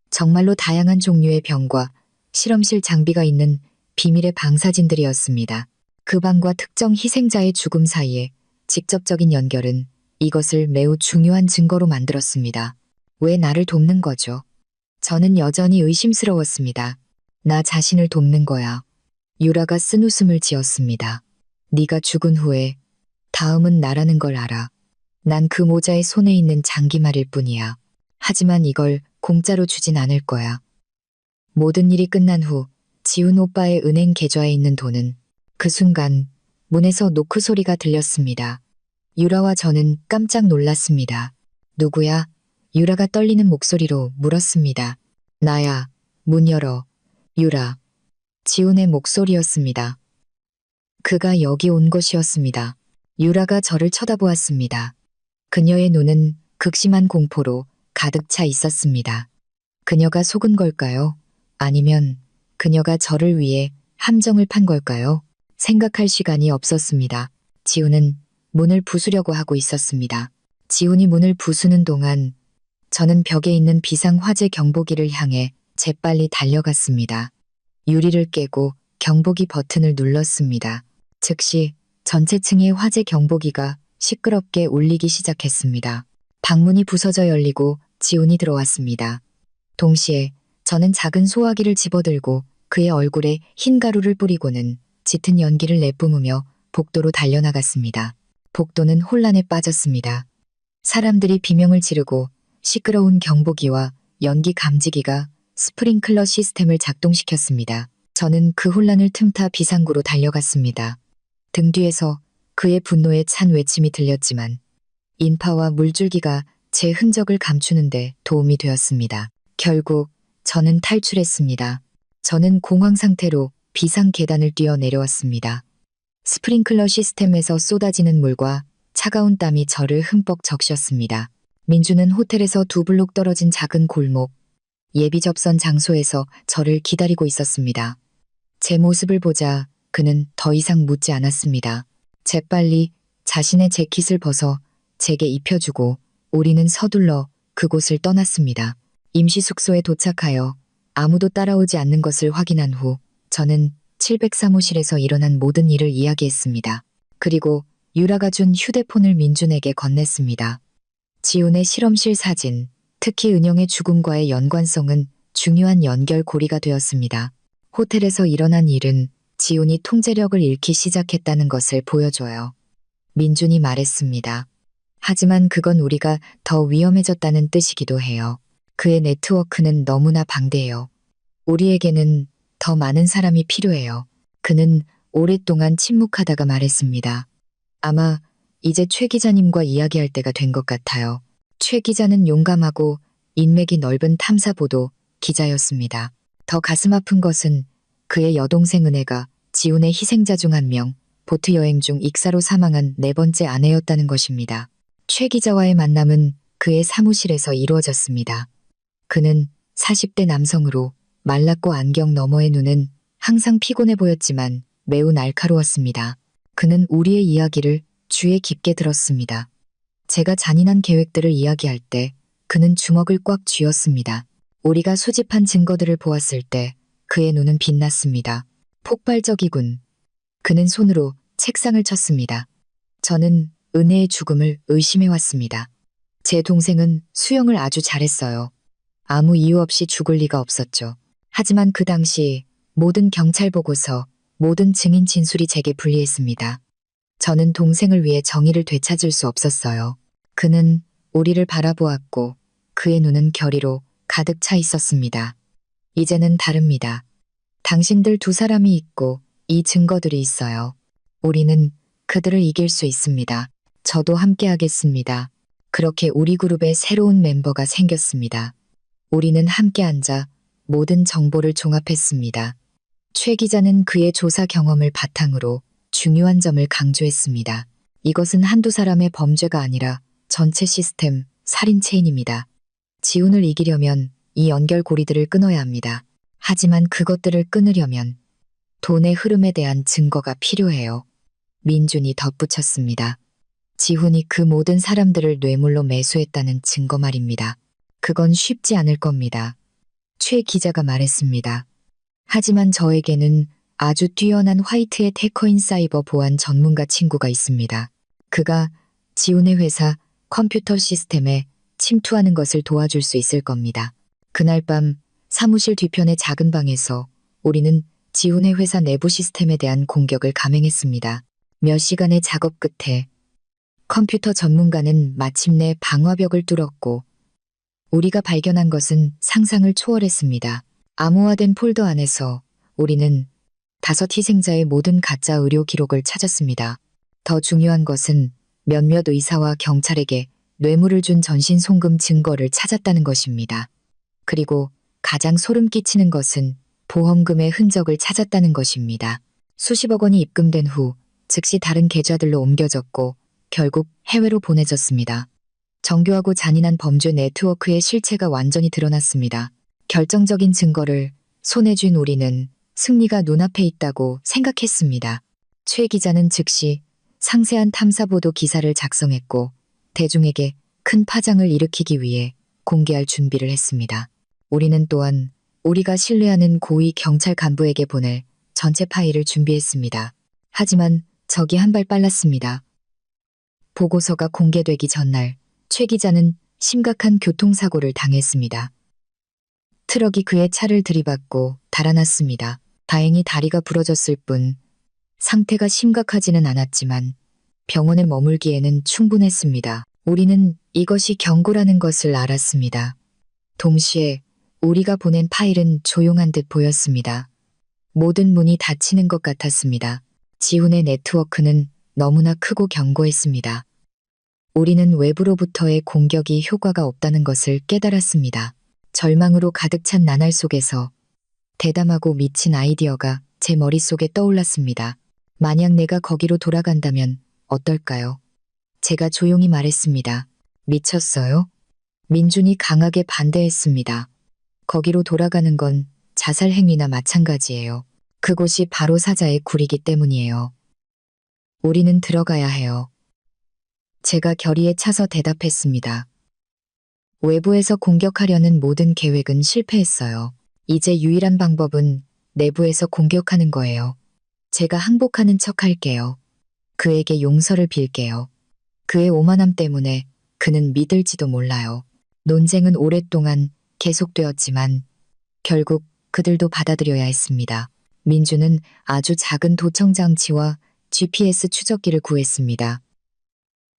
정말로 다양한 종류의 병과 실험실 장비가 있는 비밀의 방사진들이었습니다. 그 방과 특정 희생자의 죽음 사이에 직접적인 연결은 이것을 매우 중요한 증거로 만들었습니다. 왜 나를 돕는 거죠? 저는 여전히 의심스러웠습니다. 나 자신을 돕는 거야. 유라가 쓴 웃음을 지었습니다. 네가 죽은 후에 다음은 나라는 걸 알아. 난 그 모자의 손에 있는 장기말일 뿐이야. 하지만 이걸 공짜로 주진 않을 거야. 모든 일이 끝난 후 지훈 오빠의 은행 계좌에 있는 돈은 그 순간 문에서 노크 소리가 들렸습니다. 유라와 저는 깜짝 놀랐습니다. 누구야? 유라가 떨리는 목소리로 물었습니다. 나야. 문 열어. 유라. 지훈의 목소리였습니다. 그가 여기 온 것이었습니다. 유라가 저를 쳐다보았습니다. 그녀의 눈은 극심한 공포로 가득 차 있었습니다. 그녀가 속은 걸까요? 아니면 그녀가 저를 위해 함정을 판 걸까요? 생각할 시간이 없었습니다. 지훈은 문을 부수려고 하고 있었습니다. 지훈이 문을 부수는 동안 저는 벽에 있는 비상화재 경보기를 향해 재빨리 달려갔습니다. 유리를 깨고 경보기 버튼을 눌렀습니다. 즉시 전체 층의 화재 경보기가 시끄럽게 울리기 시작했습니다. 방문이 부서져 열리고 지훈이 들어왔습니다. 동시에 저는 작은 소화기를 집어들고 그의 얼굴에 흰 가루를 뿌리고는 짙은 연기를 내뿜으며 복도로 달려나갔습니다. 복도는 혼란에 빠졌습니다. 사람들이 비명을 지르고 시끄러운 경보기와 연기 감지기가 스프링클러 시스템을 작동시켰습니다. 저는 그 혼란을 틈타 비상구로 달려갔습니다. 등 뒤에서 그의 분노에 찬 외침이 들렸지만 인파와 물줄기가 제 흔적을 감추는데 도움이 되었습니다. 결국 저는 탈출했습니다. 저는 공황 상태로 비상 계단을 뛰어 내려왔습니다. 스프링클러 시스템에서 쏟아지는 물과 차가운 땀이 저를 흠뻑 적셨습니다. 민주는 호텔에서 2블록 떨어진 작은 골목, 예비 접선 장소에서 저를 기다리고 있었습니다. 제 모습을 보자 그는 더 이상 묻지 않았습니다. 재빨리 자신의 재킷을 벗어 제게 입혀주고 우리는 서둘러 그곳을 떠났습니다. 임시 숙소에 도착하여 아무도 따라오지 않는 것을 확인한 후 저는 703호실에서 일어난 모든 일을 이야기했습니다. 그리고 유라가 준 휴대폰을 민준에게 건넸습니다. 지훈의 실험실 사진, 특히 은영의 죽음과의 연관성은 중요한 연결고리가 되었습니다. 호텔에서 일어난 일은 지훈이 통제력을 잃기 시작했다는 것을 보여줘요. 민준이 말했습니다. 하지만 그건 우리가 더 위험해졌다는 뜻이기도 해요. 그의 네트워크는 너무나 방대해요. 우리에게는 더 많은 사람이 필요해요. 그는 오랫동안 침묵하다가 말했습니다. 아마 이제 최 기자님과 이야기할 때가 된 것 같아요. 최 기자는 용감하고 인맥이 넓은 탐사보도 기자였습니다. 더 가슴 아픈 것은 그의 여동생 은혜가 지훈의 희생자 중 한 명, 보트 여행 중 익사로 사망한 네 번째 아내였다는 것입니다. 최 기자와의 만남은 그의 사무실에서 이루어졌습니다. 그는 40대 남성으로 말랐고 안경 너머의 눈은 항상 피곤해 보였지만 매우 날카로웠습니다. 그는 우리의 이야기를 귀에 깊게 들었습니다. 제가 잔인한 계획들을 이야기할 때 그는 주먹을 꽉 쥐었습니다. 우리가 수집한 증거들을 보았을 때 그의 눈은 빛났습니다. 폭발적이군. 그는 손으로 책상을 쳤습니다. 저는 은혜의 죽음을 의심해왔습니다. 제 동생은 수영을 아주 잘했어요. 아무 이유 없이 죽을 리가 없었죠. 하지만 그 당시 모든 경찰 보고서, 모든 증인 진술이 제게 불리했습니다. 저는 동생을 위해 정의를 되찾을 수 없었어요. 그는 우리를 바라보았고 그의 눈은 결의로 가득 차 있었습니다. 이제는 다릅니다. 당신들 두 사람이 있고 이 증거들이 있어요. 우리는 그들을 이길 수 있습니다. 저도 함께 하겠습니다. 그렇게 우리 그룹에 새로운 멤버가 생겼습니다. 우리는 함께 앉아 모든 정보를 종합했습니다. 최 기자는 그의 조사 경험을 바탕으로 중요한 점을 강조했습니다. 이것은 한두 사람의 범죄가 아니라 전체 시스템, 살인 체인입니다. 지훈을 이기려면 이 연결고리들을 끊어야 합니다. 하지만 그것들을 끊으려면 돈의 흐름에 대한 증거가 필요해요. 민준이 덧붙였습니다. 지훈이 그 모든 사람들을 뇌물로 매수했다는 증거 말입니다. 그건 쉽지 않을 겁니다. 최 기자가 말했습니다. 하지만 저에게는 아주 뛰어난 화이트의 해커인 사이버 보안 전문가 친구가 있습니다. 그가 지훈의 회사 컴퓨터 시스템에 침투하는 것을 도와줄 수 있을 겁니다. 그날 밤 사무실 뒤편의 작은 방에서 우리는 지훈의 회사 내부 시스템에 대한 공격을 감행했습니다. 몇 시간의 작업 끝에 컴퓨터 전문가는 마침내 방화벽을 뚫었고 우리가 발견한 것은 상상을 초월했습니다. 암호화된 폴더 안에서 우리는 5 희생자의 모든 가짜 의료 기록을 찾았습니다. 더 중요한 것은 몇몇 의사와 경찰에게 뇌물을 준 전신 송금 증거를 찾았다는 것입니다. 그리고 가장 소름 끼치는 것은 보험금의 흔적을 찾았다는 것입니다. 수십억 원이 입금된 후 즉시 다른 계좌들로 옮겨졌고 결국 해외로 보내졌습니다. 정교하고 잔인한 범죄 네트워크의 실체가 완전히 드러났습니다. 결정적인 증거를 손에 쥔 우리는 승리가 눈앞에 있다고 생각했습니다. 최 기자는 즉시 상세한 탐사보도 기사를 작성했고 대중에게 큰 파장을 일으키기 위해 공개할 준비를 했습니다. 우리는 또한 우리가 신뢰하는 고위 경찰 간부에게 보낼 전체 파일을 준비했습니다. 하지만 적이 한 발 빨랐습니다. 보고서가 공개되기 전날 최 기자는 심각한 교통사고를 당했습니다. 트럭이 그의 차를 들이받고 달아났습니다. 다행히 다리가 부러졌을 뿐 상태가 심각하지는 않았지만 병원에 머물기에는 충분했습니다. 우리는 이것이 경고라는 것을 알았습니다. 동시에 우리가 보낸 파일은 조용한 듯 보였습니다. 모든 문이 닫히는 것 같았습니다. 지훈의 네트워크는 너무나 크고 견고했습니다. 우리는 외부로부터의 공격이 효과가 없다는 것을 깨달았습니다. 절망으로 가득 찬 나날 속에서 대담하고 미친 아이디어가 제 머릿속에 떠올랐습니다. 만약 내가 거기로 돌아간다면 어떨까요? 제가 조용히 말했습니다. 미쳤어요? 민준이 강하게 반대했습니다. 거기로 돌아가는 건 자살 행위나 마찬가지예요. 그곳이 바로 사자의 굴이기 때문이에요. 우리는 들어가야 해요. 제가 결의에 차서 대답했습니다. 외부에서 공격하려는 모든 계획은 실패했어요. 이제 유일한 방법은 내부에서 공격하는 거예요. 제가 항복하는 척 할게요. 그에게 용서를 빌게요. 그의 오만함 때문에 그는 믿을지도 몰라요. 논쟁은 오랫동안 계속되었지만 결국 그들도 받아들여야 했습니다. 민주는 아주 작은 도청장치와 GPS 추적기를 구했습니다.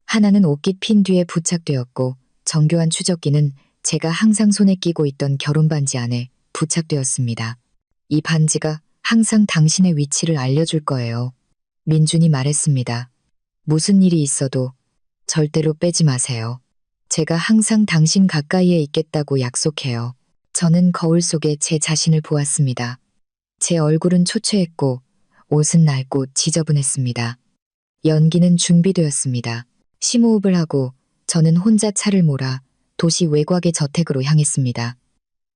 하나는 옷깃 핀 뒤에 부착되었고 정교한 추적기는 제가 항상 손에 끼고 있던 결혼 반지 안에 부착되었습니다. 이 반지가 항상 당신의 위치를 알려줄 거예요. 민준이 말했습니다. 무슨 일이 있어도 절대로 빼지 마세요. 제가 항상 당신 가까이에 있겠다고 약속해요. 저는 거울 속에 제 자신을 보았습니다. 제 얼굴은 초췌했고 옷은 낡고 지저분했습니다. 연기는 준비되었습니다. 심호흡을 하고 저는 혼자 차를 몰아 도시 외곽의 저택으로 향했습니다.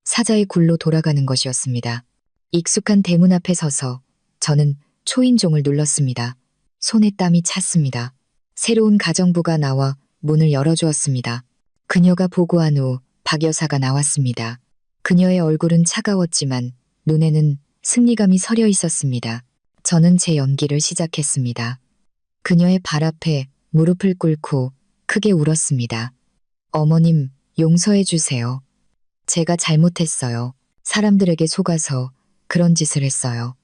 사자의 굴로 돌아가는 것이었습니다. 익숙한 대문 앞에 서서 저는 초인종을 눌렀습니다. 손에 땀이 찼습니다. 새로운 가정부가 나와 문을 열어주었습니다. 그녀가 보고한 후 박 여사가 나왔습니다. 그녀의 얼굴은 차가웠지만 눈에는 승리감이 서려 있었습니다. 저는 제 연기를 시작했습니다. 그녀의 발 앞에 무릎을 꿇고 크게 울었습니다. 어머님, 용서해 주세요. 제가 잘못했어요. 사람들에게 속아서 그런 짓을 했어요.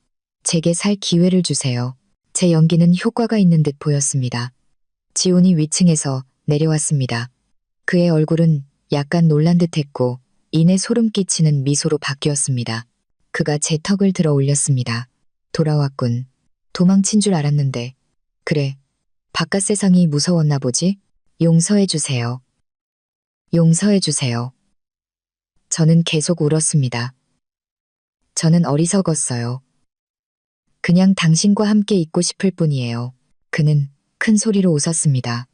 제게 살 기회를 주세요. 제 연기는 효과가 있는 듯 보였습니다. 지훈이 위층에서 내려왔습니다. 그의 얼굴은 약간 놀란 듯했고 이내 소름 끼치는 미소로 바뀌었습니다. 그가 제 턱을 들어 올렸습니다. 돌아왔군. 도망친 줄 알았는데. 그래. 바깥 세상이 무서웠나 보지? 용서해 주세요. 용서해 주세요. 저는 계속 울었습니다. 저는 어리석었어요. 그냥 당신과 함께 있고 싶을 뿐이에요. 그는 큰 소리로 웃었습니다.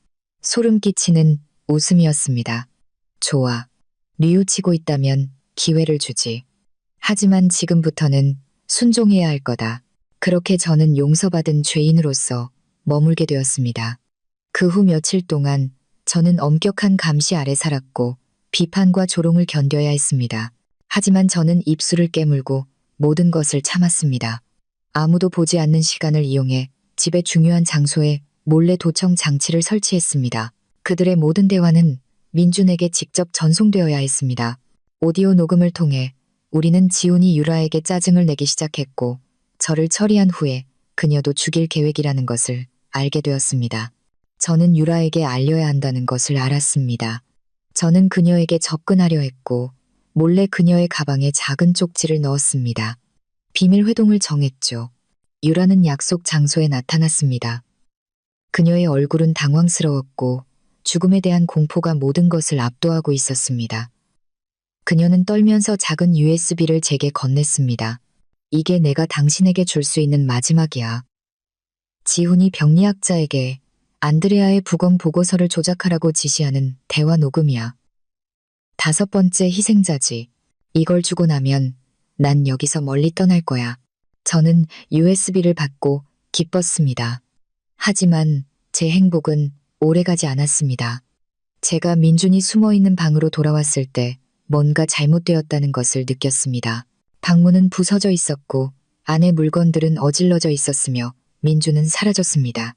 소름 끼치는 웃음이었습니다. 좋아. 뉘우치고 있다면 기회를 주지. 하지만 지금부터는 순종해야 할 거다. 그렇게 저는 용서받은 죄인으로서 머물게 되었습니다. 그 후 며칠 동안 저는 엄격한 감시 아래 살았고 비판과 조롱을 견뎌야 했습니다. 하지만 저는 입술을 깨물고 모든 것을 참았습니다. 아무도 보지 않는 시간을 이용해 집의 중요한 장소에 몰래 도청 장치를 설치했습니다. 그들의 모든 대화는 민준에게 직접 전송되어야 했습니다. 오디오 녹음을 통해 우리는 지훈이 유라에게 짜증을 내기 시작했고 저를 처리한 후에 그녀도 죽일 계획이라는 것을 알게 되었습니다. 저는 유라에게 알려야 한다는 것을 알았습니다. 저는 그녀에게 접근하려 했고 몰래 그녀의 가방에 작은 쪽지를 넣었습니다. 비밀 회동을 정했죠. 유라는 약속 장소에 나타났습니다. 그녀의 얼굴은 당황스러웠고 죽음에 대한 공포가 모든 것을 압도하고 있었습니다. 그녀는 떨면서 작은 USB를 제게 건넸습니다. 이게 내가 당신에게 줄 수 있는 마지막이야. 지훈이 병리학자에게 안드레아의 부검 보고서를 조작하라고 지시하는 대화 녹음이야. 5번째 희생자지. 이걸 주고 나면 난 여기서 멀리 떠날 거야. 저는 USB를 받고 기뻤습니다. 하지만 제 행복은 오래가지 않았습니다. 제가 민준이 숨어있는 방으로 돌아왔을 때 뭔가 잘못되었다는 것을 느꼈습니다. 방문은 부서져 있었고 안에 물건들은 어질러져 있었으며 민준은 사라졌습니다.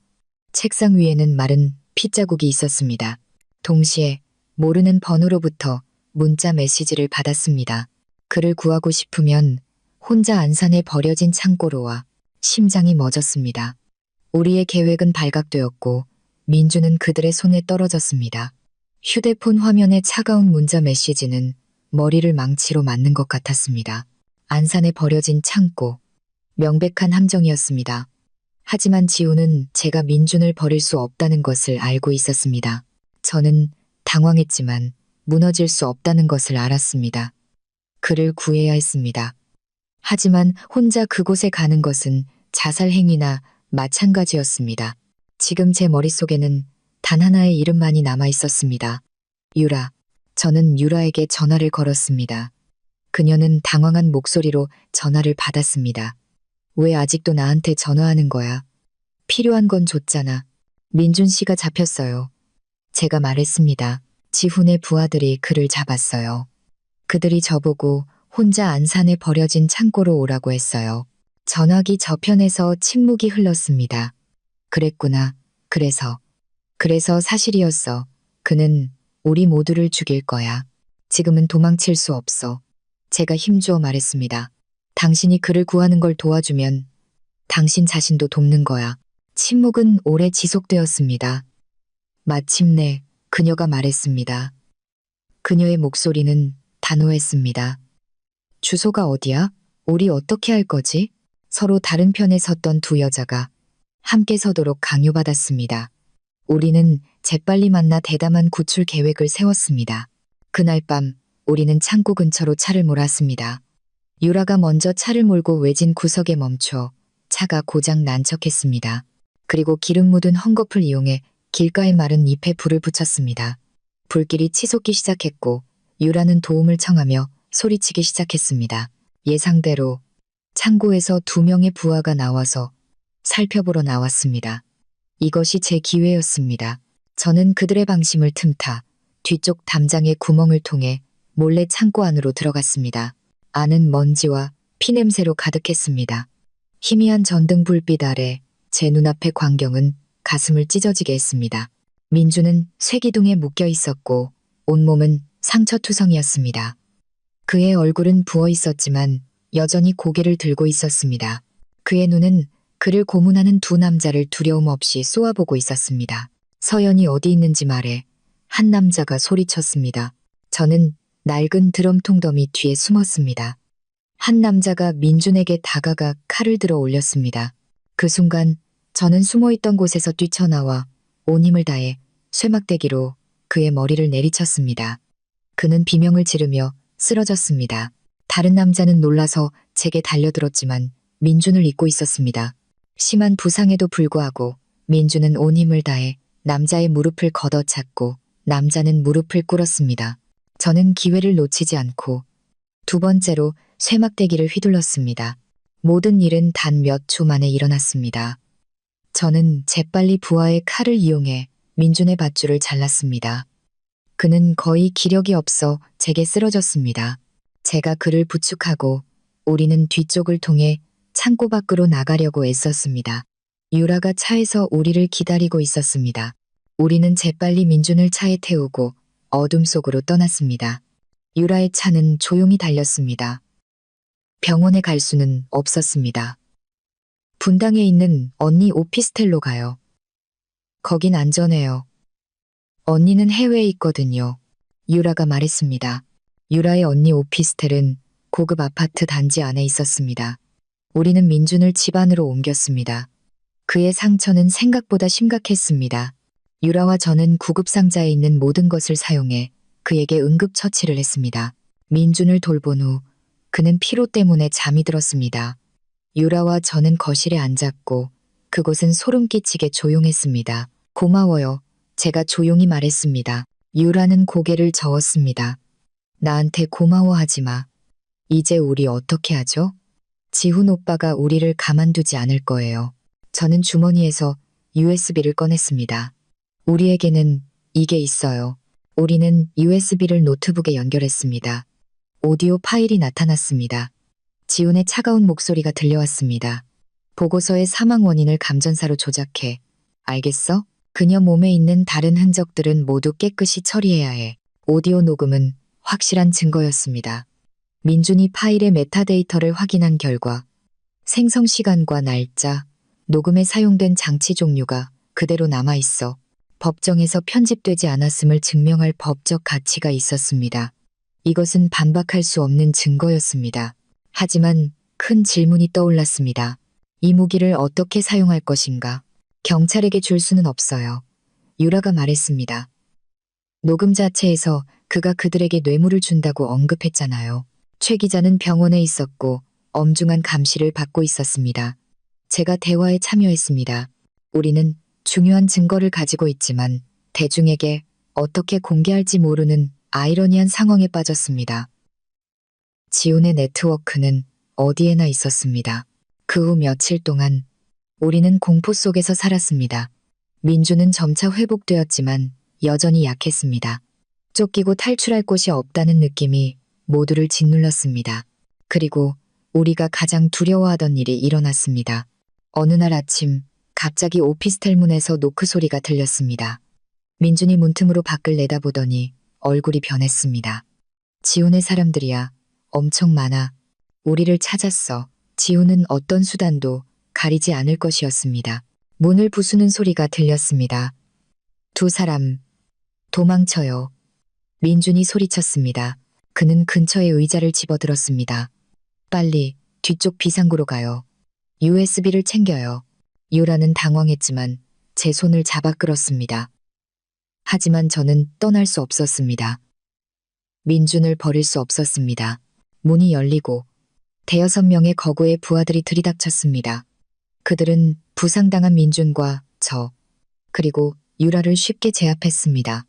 책상 위에는 마른 핏자국이 있었습니다. 동시에 모르는 번호로부터 문자 메시지를 받았습니다. 그를 구하고 싶으면 혼자 안산에 버려진 창고로 와. 심장이 멎었습니다. 우리의 계획은 발각되었고 민준은 그들의 손에 떨어졌습니다. 휴대폰 화면의 차가운 문자 메시지는 머리를 망치로 맞는 것 같았습니다. 안산에 버려진 창고. 명백한 함정이었습니다. 하지만 지훈은 제가 민준을 버릴 수 없다는 것을 알고 있었습니다. 저는 당황했지만 무너질 수 없다는 것을 알았습니다. 그를 구해야 했습니다. 하지만 혼자 그곳에 가는 것은 자살 행위나 마찬가지였습니다. 지금 제 머릿속에는 단 하나의 이름만이 남아 있었습니다. 유라. 저는 유라에게 전화를 걸었습니다. 그녀는 당황한 목소리로 전화를 받았습니다. 왜 아직도 나한테 전화하는 거야? 필요한 건 줬잖아. 민준 씨가 잡혔어요. 제가 말했습니다. 지훈의 부하들이 그를 잡았어요. 그들이 저보고 혼자 안산에 버려진 창고로 오라고 했어요. 전화기 저편에서 침묵이 흘렀습니다. 그랬구나. 그래서 사실이었어. 그는 우리 모두를 죽일 거야. 지금은 도망칠 수 없어. 제가 힘주어 말했습니다. 당신이 그를 구하는 걸 도와주면 당신 자신도 돕는 거야. 침묵은 오래 지속되었습니다. 마침내 그녀가 말했습니다. 그녀의 목소리는 단호했습니다. 주소가 어디야? 우리 어떻게 할 거지? 서로 다른 편에 섰던 두 여자가 함께 서도록 강요받았습니다. 우리는 재빨리 만나 대담한 구출 계획을 세웠습니다. 그날 밤 우리는 창고 근처로 차를 몰았습니다. 유라가 먼저 차를 몰고 외진 구석에 멈춰 차가 고장 난 척했습니다. 그리고 기름 묻은 헝겊을 이용해 길가의 마른 잎에 불을 붙였습니다. 불길이 치솟기 시작했고 유라는 도움을 청하며 소리치기 시작했습니다. 예상대로 창고에서 2명의 부하가 나와서 살펴보러 나왔습니다. 이것이 제 기회였습니다. 저는 그들의 방심을 틈타 뒤쪽 담장의 구멍을 통해 몰래 창고 안으로 들어갔습니다. 안은 먼지와 피냄새로 가득했습니다. 희미한 전등 불빛 아래 제 눈앞의 광경은 가슴을 찢어지게 했습니다. 민주는 쇠기둥에 묶여 있었고 온몸은 상처투성이었습니다. 그의 얼굴은 부어 있었지만 여전히 고개를 들고 있었습니다. 그의 눈은 그를 고문하는 두 남자를 두려움 없이 쏘아보고 있었습니다. 서연이 어디 있는지 말해. 한 남자가 소리쳤습니다. 저는 낡은 드럼통 더미 뒤에 숨었습니다. 한 남자가 민준에게 다가가 칼을 들어 올렸습니다. 그 순간 저는 숨어있던 곳에서 뛰쳐나와 온 힘을 다해 쇠막대기로 그의 머리를 내리쳤습니다. 그는 비명을 지르며 쓰러졌습니다. 다른 남자는 놀라서 제게 달려들었지만 민준을 잇고 있었습니다. 심한 부상에도 불구하고 민준은 온 힘을 다해 남자의 무릎을 걷어찼고 남자는 무릎을 꿇었습니다. 저는 기회를 놓치지 않고 두 번째로 쇠막대기를 휘둘렀습니다. 모든 일은 단 몇 초 만에 일어났습니다. 저는 재빨리 부하의 칼을 이용해 민준의 밧줄을 잘랐습니다. 그는 거의 기력이 없어 제게 쓰러졌습니다. 제가 그를 부축하고 우리는 뒤쪽을 통해 창고 밖으로 나가려고 애썼습니다. 유라가 차에서 우리를 기다리고 있었습니다. 우리는 재빨리 민준을 차에 태우고 어둠 속으로 떠났습니다. 유라의 차는 조용히 달렸습니다. 병원에 갈 수는 없었습니다. 분당에 있는 언니 오피스텔로 가요. 거긴 안전해요. 언니는 해외에 있거든요. 유라가 말했습니다. 유라의 언니 오피스텔은 고급 아파트 단지 안에 있었습니다. 우리는 민준을 집 안으로 옮겼습니다. 그의 상처는 생각보다 심각했습니다. 유라와 저는 구급상자에 있는 모든 것을 사용해 그에게 응급처치를 했습니다. 민준을 돌본 후 그는 피로 때문에 잠이 들었습니다. 유라와 저는 거실에 앉았고 그곳은 소름 끼치게 조용했습니다. 고마워요. 제가 조용히 말했습니다. 유라는 고개를 저었습니다. 나한테 고마워하지 마. 이제 우리 어떻게 하죠? 지훈 오빠가 우리를 가만두지 않을 거예요. 저는 주머니에서 USB를 꺼냈습니다. 우리에게는 이게 있어요. 우리는 USB를 노트북에 연결했습니다. 오디오 파일이 나타났습니다. 지훈의 차가운 목소리가 들려왔습니다. 보고서의 사망 원인을 감전사로 조작해. 알겠어? 그녀 몸에 있는 다른 흔적들은 모두 깨끗이 처리해야 해. 오디오 녹음은 확실한 증거였습니다. 민준이 파일의 메타데이터를 확인한 결과 생성 시간과 날짜, 녹음에 사용된 장치 종류가 그대로 남아있어 법정에서 편집되지 않았음을 증명할 법적 가치가 있었습니다. 이것은 반박할 수 없는 증거였습니다. 하지만 큰 질문이 떠올랐습니다. 이 무기를 어떻게 사용할 것인가? 경찰에게 줄 수는 없어요. 유라가 말했습니다. 녹음 자체에서 그가 그들에게 뇌물을 준다고 언급했잖아요. 최 기자는 병원에 있었고 엄중한 감시를 받고 있었습니다. 제가 대화에 참여했습니다. 우리는 중요한 증거를 가지고 있지만 대중에게 어떻게 공개할지 모르는 아이러니한 상황에 빠졌습니다. 지훈의 네트워크는 어디에나 있었습니다. 그 후 며칠 동안 우리는 공포 속에서 살았습니다. 민주는 점차 회복되었지만 여전히 약했습니다. 쫓기고 탈출할 곳이 없다는 느낌이 모두를 짓눌렀습니다. 그리고 우리가 가장 두려워하던 일이 일어났습니다. 어느 날 아침 갑자기 오피스텔 문에서 노크 소리가 들렸습니다. 민준이 문틈으로 밖을 내다보더니 얼굴이 변했습니다. 지훈의 사람들이야. 엄청 많아. 우리를 찾았어. 지훈은 어떤 수단도 가리지 않을 것이었습니다. 문을 부수는 소리가 들렸습니다. 두 사람, 도망쳐요. 민준이 소리쳤습니다. 그는 근처의 의자를 집어들었습니다. 빨리 뒤쪽 비상구로 가요. USB를 챙겨요. 유라는 당황했지만 제 손을 잡아 끌었습니다. 하지만 저는 떠날 수 없었습니다. 민준을 버릴 수 없었습니다. 문이 열리고 대여섯 명의 거구의 부하들이 들이닥쳤습니다. 그들은 부상당한 민준과 저, 그리고 유라를 쉽게 제압했습니다.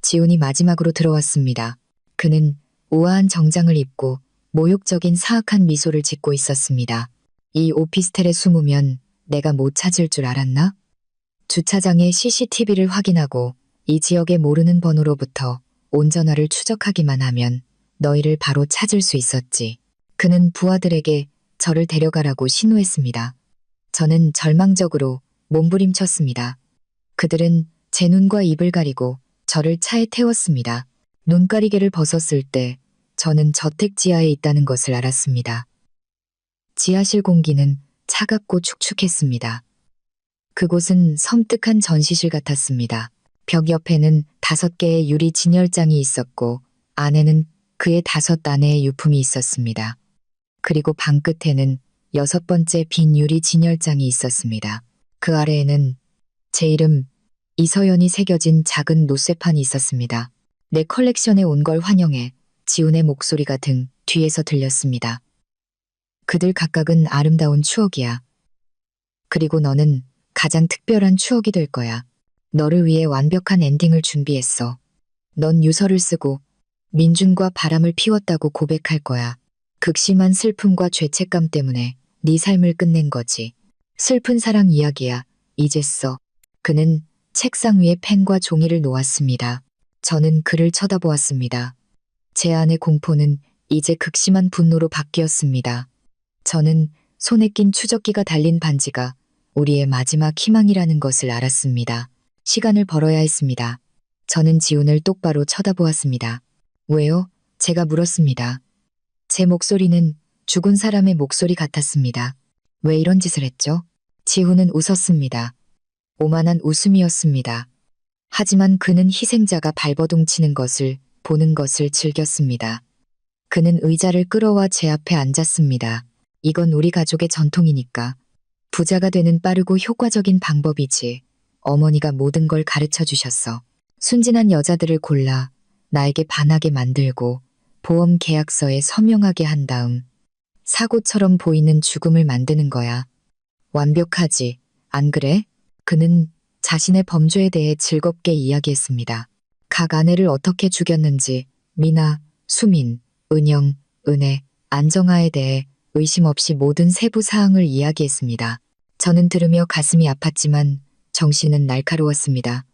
지훈이 마지막으로 들어왔습니다. 그는 우아한 정장을 입고 모욕적인 사악한 미소를 짓고 있었습니다. 이 오피스텔에 숨으면 내가 못 찾을 줄 알았나? 주차장의 CCTV를 확인하고 이 지역의 모르는 번호로부터 온전화를 추적하기만 하면 너희를 바로 찾을 수 있었지. 그는 부하들에게 저를 데려가라고 신호했습니다. 저는 절망적으로 몸부림쳤습니다. 그들은 제 눈과 입을 가리고 저를 차에 태웠습니다. 눈가리개를 벗었을 때 저는 저택 지하에 있다는 것을 알았습니다. 지하실 공기는 차갑고 축축했습니다. 그곳은 섬뜩한 전시실 같았습니다. 벽 옆에는 5개의 유리 진열장이 있었고 안에는 그의 5아내의 유품이 있었습니다. 그리고 방 끝에는 6번째 빈 유리 진열장이 있었습니다. 그 아래에는 제 이름 이서연이 새겨진 작은 노쇠판이 있었습니다. 내 컬렉션에 온 걸 환영해 지훈의 목소리가 등 뒤에서 들렸습니다. 그들 각각은 아름다운 추억이야. 그리고 너는 가장 특별한 추억이 될 거야. 너를 위해 완벽한 엔딩을 준비했어. 넌 유서를 쓰고 민준과 바람을 피웠다고 고백할 거야. 극심한 슬픔과 죄책감 때문에 네 삶을 끝낸 거지. 슬픈 사랑 이야기야. 이제 써. 그는 책상 위에 펜과 종이를 놓았습니다. 저는 그를 쳐다보았습니다. 제 안의 공포는 이제 극심한 분노로 바뀌었습니다. 저는 손에 낀 추적기가 달린 반지가 우리의 마지막 희망이라는 것을 알았습니다. 시간을 벌어야 했습니다. 저는 지훈을 똑바로 쳐다보았습니다. 왜요? 제가 물었습니다. 제 목소리는 죽은 사람의 목소리 같았습니다. 왜 이런 짓을 했죠? 지훈은 웃었습니다. 오만한 웃음이었습니다. 하지만 그는 희생자가 발버둥 치는 것을 보는 것을 즐겼습니다. 그는 의자를 끌어와 제 앞에 앉았습니다. 이건 우리 가족의 전통이니까. 부자가 되는 빠르고 효과적인 방법이지. 어머니가 모든 걸 가르쳐 주셨어. 순진한 여자들을 골라 나에게 반하게 만들고 보험 계약서에 서명하게 한 다음 사고처럼 보이는 죽음을 만드는 거야. 완벽하지, 안 그래? 그는 자신의 범죄에 대해 즐겁게 이야기했습니다. 각 아내를 어떻게 죽였는지 미나, 수민, 은영, 은혜, 안정아에 대해 의심 없이 모든 세부 사항을 이야기했습니다. 저는 들으며 가슴이 아팠지만 정신은 날카로웠습니다.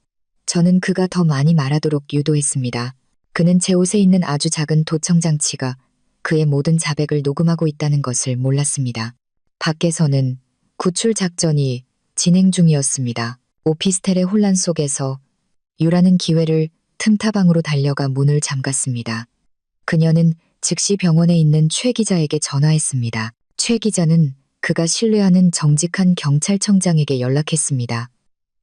저는 그가 더 많이 말하도록 유도했습니다. 그는 제 옷에 있는 아주 작은 도청장치가 그의 모든 자백을 녹음하고 있다는 것을 몰랐습니다. 밖에서는 구출 작전이 진행 중이었습니다. 오피스텔의 혼란 속에서 유라는 기회를 틈타방으로 달려가 문을 잠갔습니다. 그녀는 즉시 병원에 있는 최 기자에게 전화했습니다. 최 기자는 그가 신뢰하는 정직한 경찰청장에게 연락했습니다.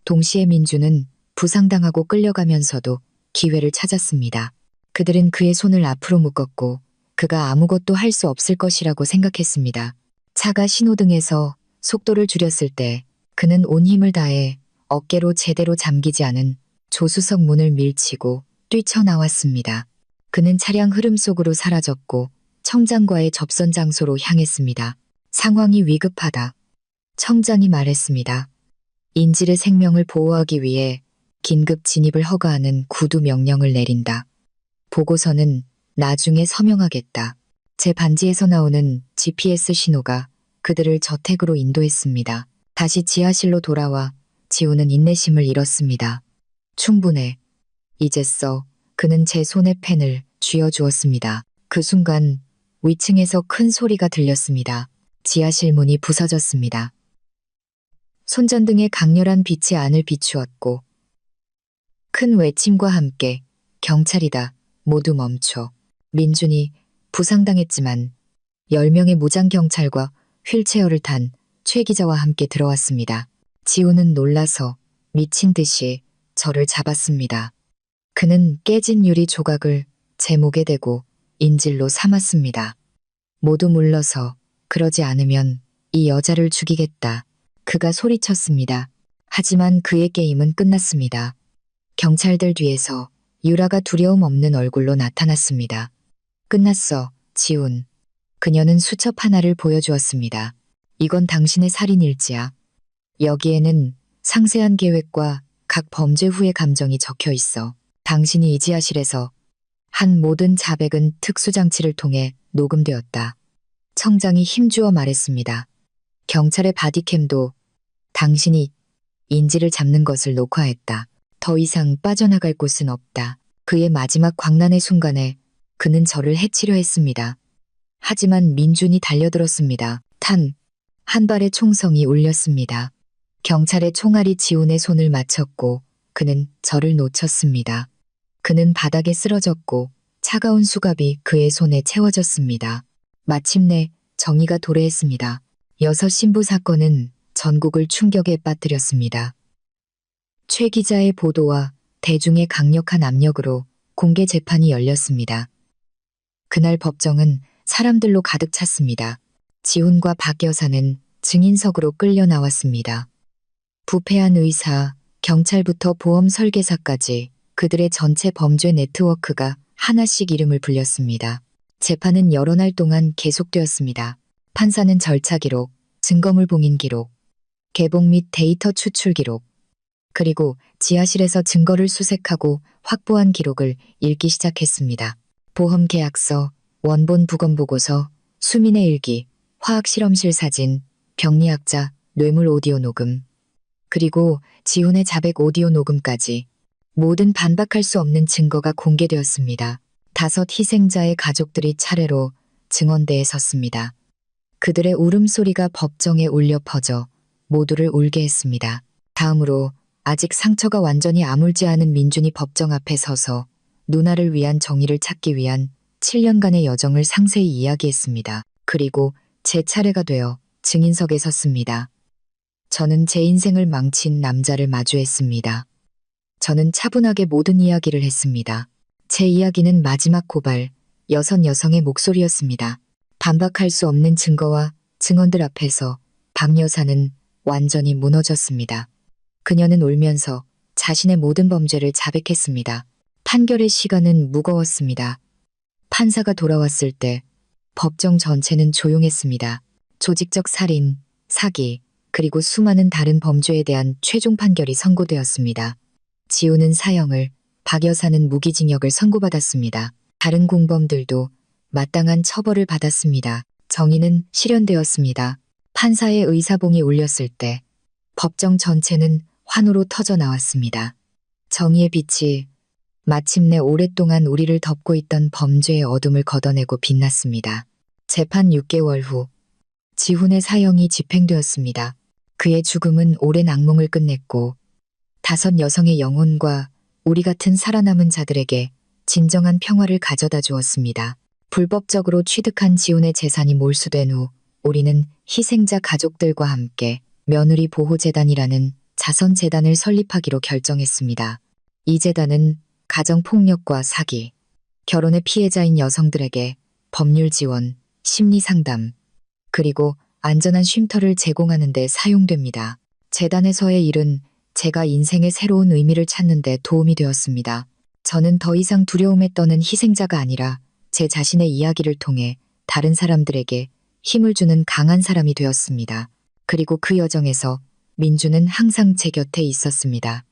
동시에 민주는 부상당하고 끌려가면서도 기회를 찾았습니다. 그들은 그의 손을 앞으로 묶었고 그가 아무것도 할 수 없을 것이라고 생각했습니다. 차가 신호등에서 속도를 줄였을 때 그는 온 힘을 다해 어깨로 제대로 잠기지 않은 조수석 문을 밀치고 뛰쳐나왔습니다. 그는 차량 흐름 속으로 사라졌고 청장과의 접선 장소로 향했습니다. 상황이 위급하다. 청장이 말했습니다. 인질의 생명을 보호하기 위해 긴급 진입을 허가하는 구두 명령을 내린다. 보고서는 나중에 서명하겠다. 제 반지에서 나오는 GPS 신호가 그들을 저택으로 인도했습니다. 다시 지하실로 돌아와 지훈은 인내심을 잃었습니다. 충분해. 이제 써. 그는 제 손에 펜을 쥐어주었습니다. 그 순간 위층에서 큰 소리가 들렸습니다. 지하실 문이 부서졌습니다. 손전등의 강렬한 빛이 안을 비추었고 큰 외침과 함께 경찰이다. 모두 멈춰. 민준이 부상당했지만 10명의 무장경찰과 휠체어를 탄 최 기자와 함께 들어왔습니다. 지훈은 놀라서 미친 듯이 저를 잡았습니다. 그는 깨진 유리 조각을 제 목에 대고 인질로 삼았습니다. 모두 물러서. 그러지 않으면 이 여자를 죽이겠다. 그가 소리쳤습니다. 하지만 그의 게임은 끝났습니다. 경찰들 뒤에서 유라가 두려움 없는 얼굴로 나타났습니다. 끝났어, 지훈. 그녀는 수첩 하나를 보여주었습니다. 이건 당신의 살인일지야. 여기에는 상세한 계획과 각 범죄 후의 감정이 적혀 있어. 당신이 이 지하실에서 한 모든 자백은 특수장치를 통해 녹음되었다. 청장이 힘주어 말했습니다. 경찰의 바디캠도 당신이 인지를 잡는 것을 녹화했다. 더 이상 빠져나갈 곳은 없다. 그의 마지막 광란의 순간에 그는 저를 해치려 했습니다. 하지만 민준이 달려들었습니다. 한 발의 총성이 울렸습니다. 경찰의 총알이 지훈의 손을 맞췄고 그는 저를 놓쳤습니다. 그는 바닥에 쓰러졌고 차가운 수갑이 그의 손에 채워졌습니다. 마침내 정의가 도래했습니다. 여섯 신부 사건은 전국을 충격에 빠뜨렸습니다. 최 기자의 보도와 대중의 강력한 압력으로 공개 재판이 열렸습니다. 그날 법정은 사람들로 가득 찼습니다. 지훈과 박 여사는 증인석으로 끌려 나왔습니다. 부패한 의사, 경찰부터 보험 설계사까지 그들의 전체 범죄 네트워크가 하나씩 이름을 불렸습니다. 재판은 여러 날 동안 계속되었습니다. 판사는 절차 기록, 증거물 봉인 기록, 개봉 및 데이터 추출 기록, 그리고 지하실에서 증거를 수색하고 확보한 기록을 읽기 시작했습니다. 보험 계약서, 원본 부검 보고서, 수민의 일기, 화학실험실 사진, 병리학자, 뇌물 오디오 녹음, 그리고 지훈의 자백 오디오 녹음까지 모든 반박할 수 없는 증거가 공개되었습니다. 5 희생자의 가족들이 차례로 증언대에 섰습니다. 그들의 울음소리가 법정에 울려 퍼져 모두를 울게 했습니다. 다음으로 아직 상처가 완전히 아물지 않은 민준이 법정 앞에 서서 누나를 위한 정의를 찾기 위한 7년간의 여정을 상세히 이야기했습니다. 그리고 제 차례가 되어 증인석에 섰습니다. 저는 제 인생을 망친 남자를 마주했습니다. 저는 차분하게 모든 이야기를 했습니다. 제 이야기는 마지막 고발, 여성의 목소리였습니다. 반박할 수 없는 증거와 증언들 앞에서 박 여사는 완전히 무너졌습니다. 그녀는 울면서 자신의 모든 범죄를 자백했습니다. 판결의 시간은 무거웠습니다. 판사가 돌아왔을 때 법정 전체는 조용했습니다. 조직적 살인, 사기, 그리고 수많은 다른 범죄에 대한 최종 판결이 선고되었습니다. 지훈은 사형을, 박 여사는 무기징역을 선고받았습니다. 다른 공범들도 마땅한 처벌을 받았습니다. 정의는 실현되었습니다. 판사의 의사봉이 울렸을 때 법정 전체는 환호로 터져 나왔습니다. 정의의 빛이 마침내 오랫동안 우리를 덮고 있던 범죄의 어둠을 걷어내고 빛났습니다. 재판 6개월 후 지훈의 사형이 집행되었습니다. 그의 죽음은 오랜 악몽을 끝냈고 5 여성의 영혼과 우리 같은 살아남은 자들에게 진정한 평화를 가져다 주었습니다. 불법적으로 취득한 지훈의 재산이 몰수된 후 우리는 희생자 가족들과 함께 며느리 보호재단이라는 자선재단을 설립하기로 결정했습니다. 이 재단은 가정폭력과 사기, 결혼의 피해자인 여성들에게 법률 지원, 심리 상담, 그리고 안전한 쉼터를 제공하는 데 사용됩니다. 재단에서의 일은 제가 인생의 새로운 의미를 찾는 데 도움이 되었습니다. 저는 더 이상 두려움에 떠는 희생자가 아니라 제 자신의 이야기를 통해 다른 사람들에게 힘을 주는 강한 사람이 되었습니다. 그리고 그 여정에서 민주는 항상 제 곁에 있었습니다.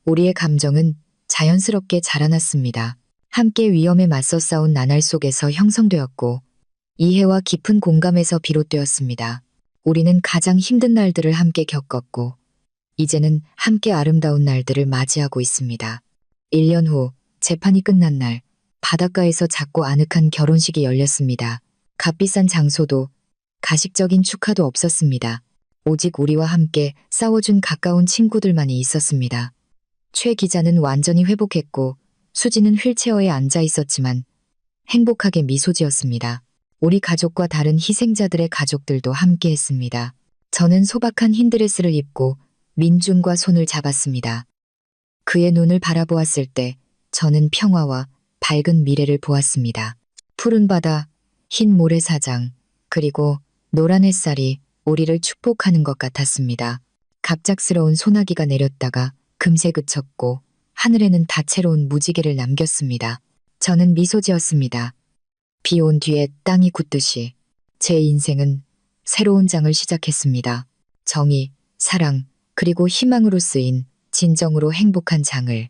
우리의 감정은 자연스럽게 자라났습니다. 함께 위험에 맞서 싸운 나날 속에서 형성되었고 이해와 깊은 공감에서 비롯되었습니다. 우리는 가장 힘든 날들을 함께 겪었고 이제는 함께 아름다운 날들을 맞이하고 있습니다. 1년 후 재판이 끝난 날 바닷가에서 작고 아늑한 결혼식이 열렸습니다. 값비싼 장소도 가식적인 축하도 없었습니다. 오직 우리와 함께 싸워준 가까운 친구들만이 있었습니다. 최 기자는 완전히 회복했고 수지는 휠체어에 앉아 있었지만 행복하게 미소 지었습니다. 우리 가족과 다른 희생자들의 가족들도 함께했습니다. 저는 소박한 흰 드레스를 입고 민준과 손을 잡았습니다. 그의 눈을 바라보았을 때 저는 평화와 밝은 미래를 보았습니다. 푸른 바다, 흰 모래사장, 그리고 노란 햇살이 우리를 축복하는 것 같았습니다. 갑작스러운 소나기가 내렸다가 금세 그쳤고 하늘에는 다채로운 무지개를 남겼습니다. 저는 미소 지었습니다. 비 온 뒤에 땅이 굳듯이 제 인생은 새로운 장을 시작했습니다. 정의, 사랑, 그리고 희망으로 쓰인 진정으로 행복한 장을.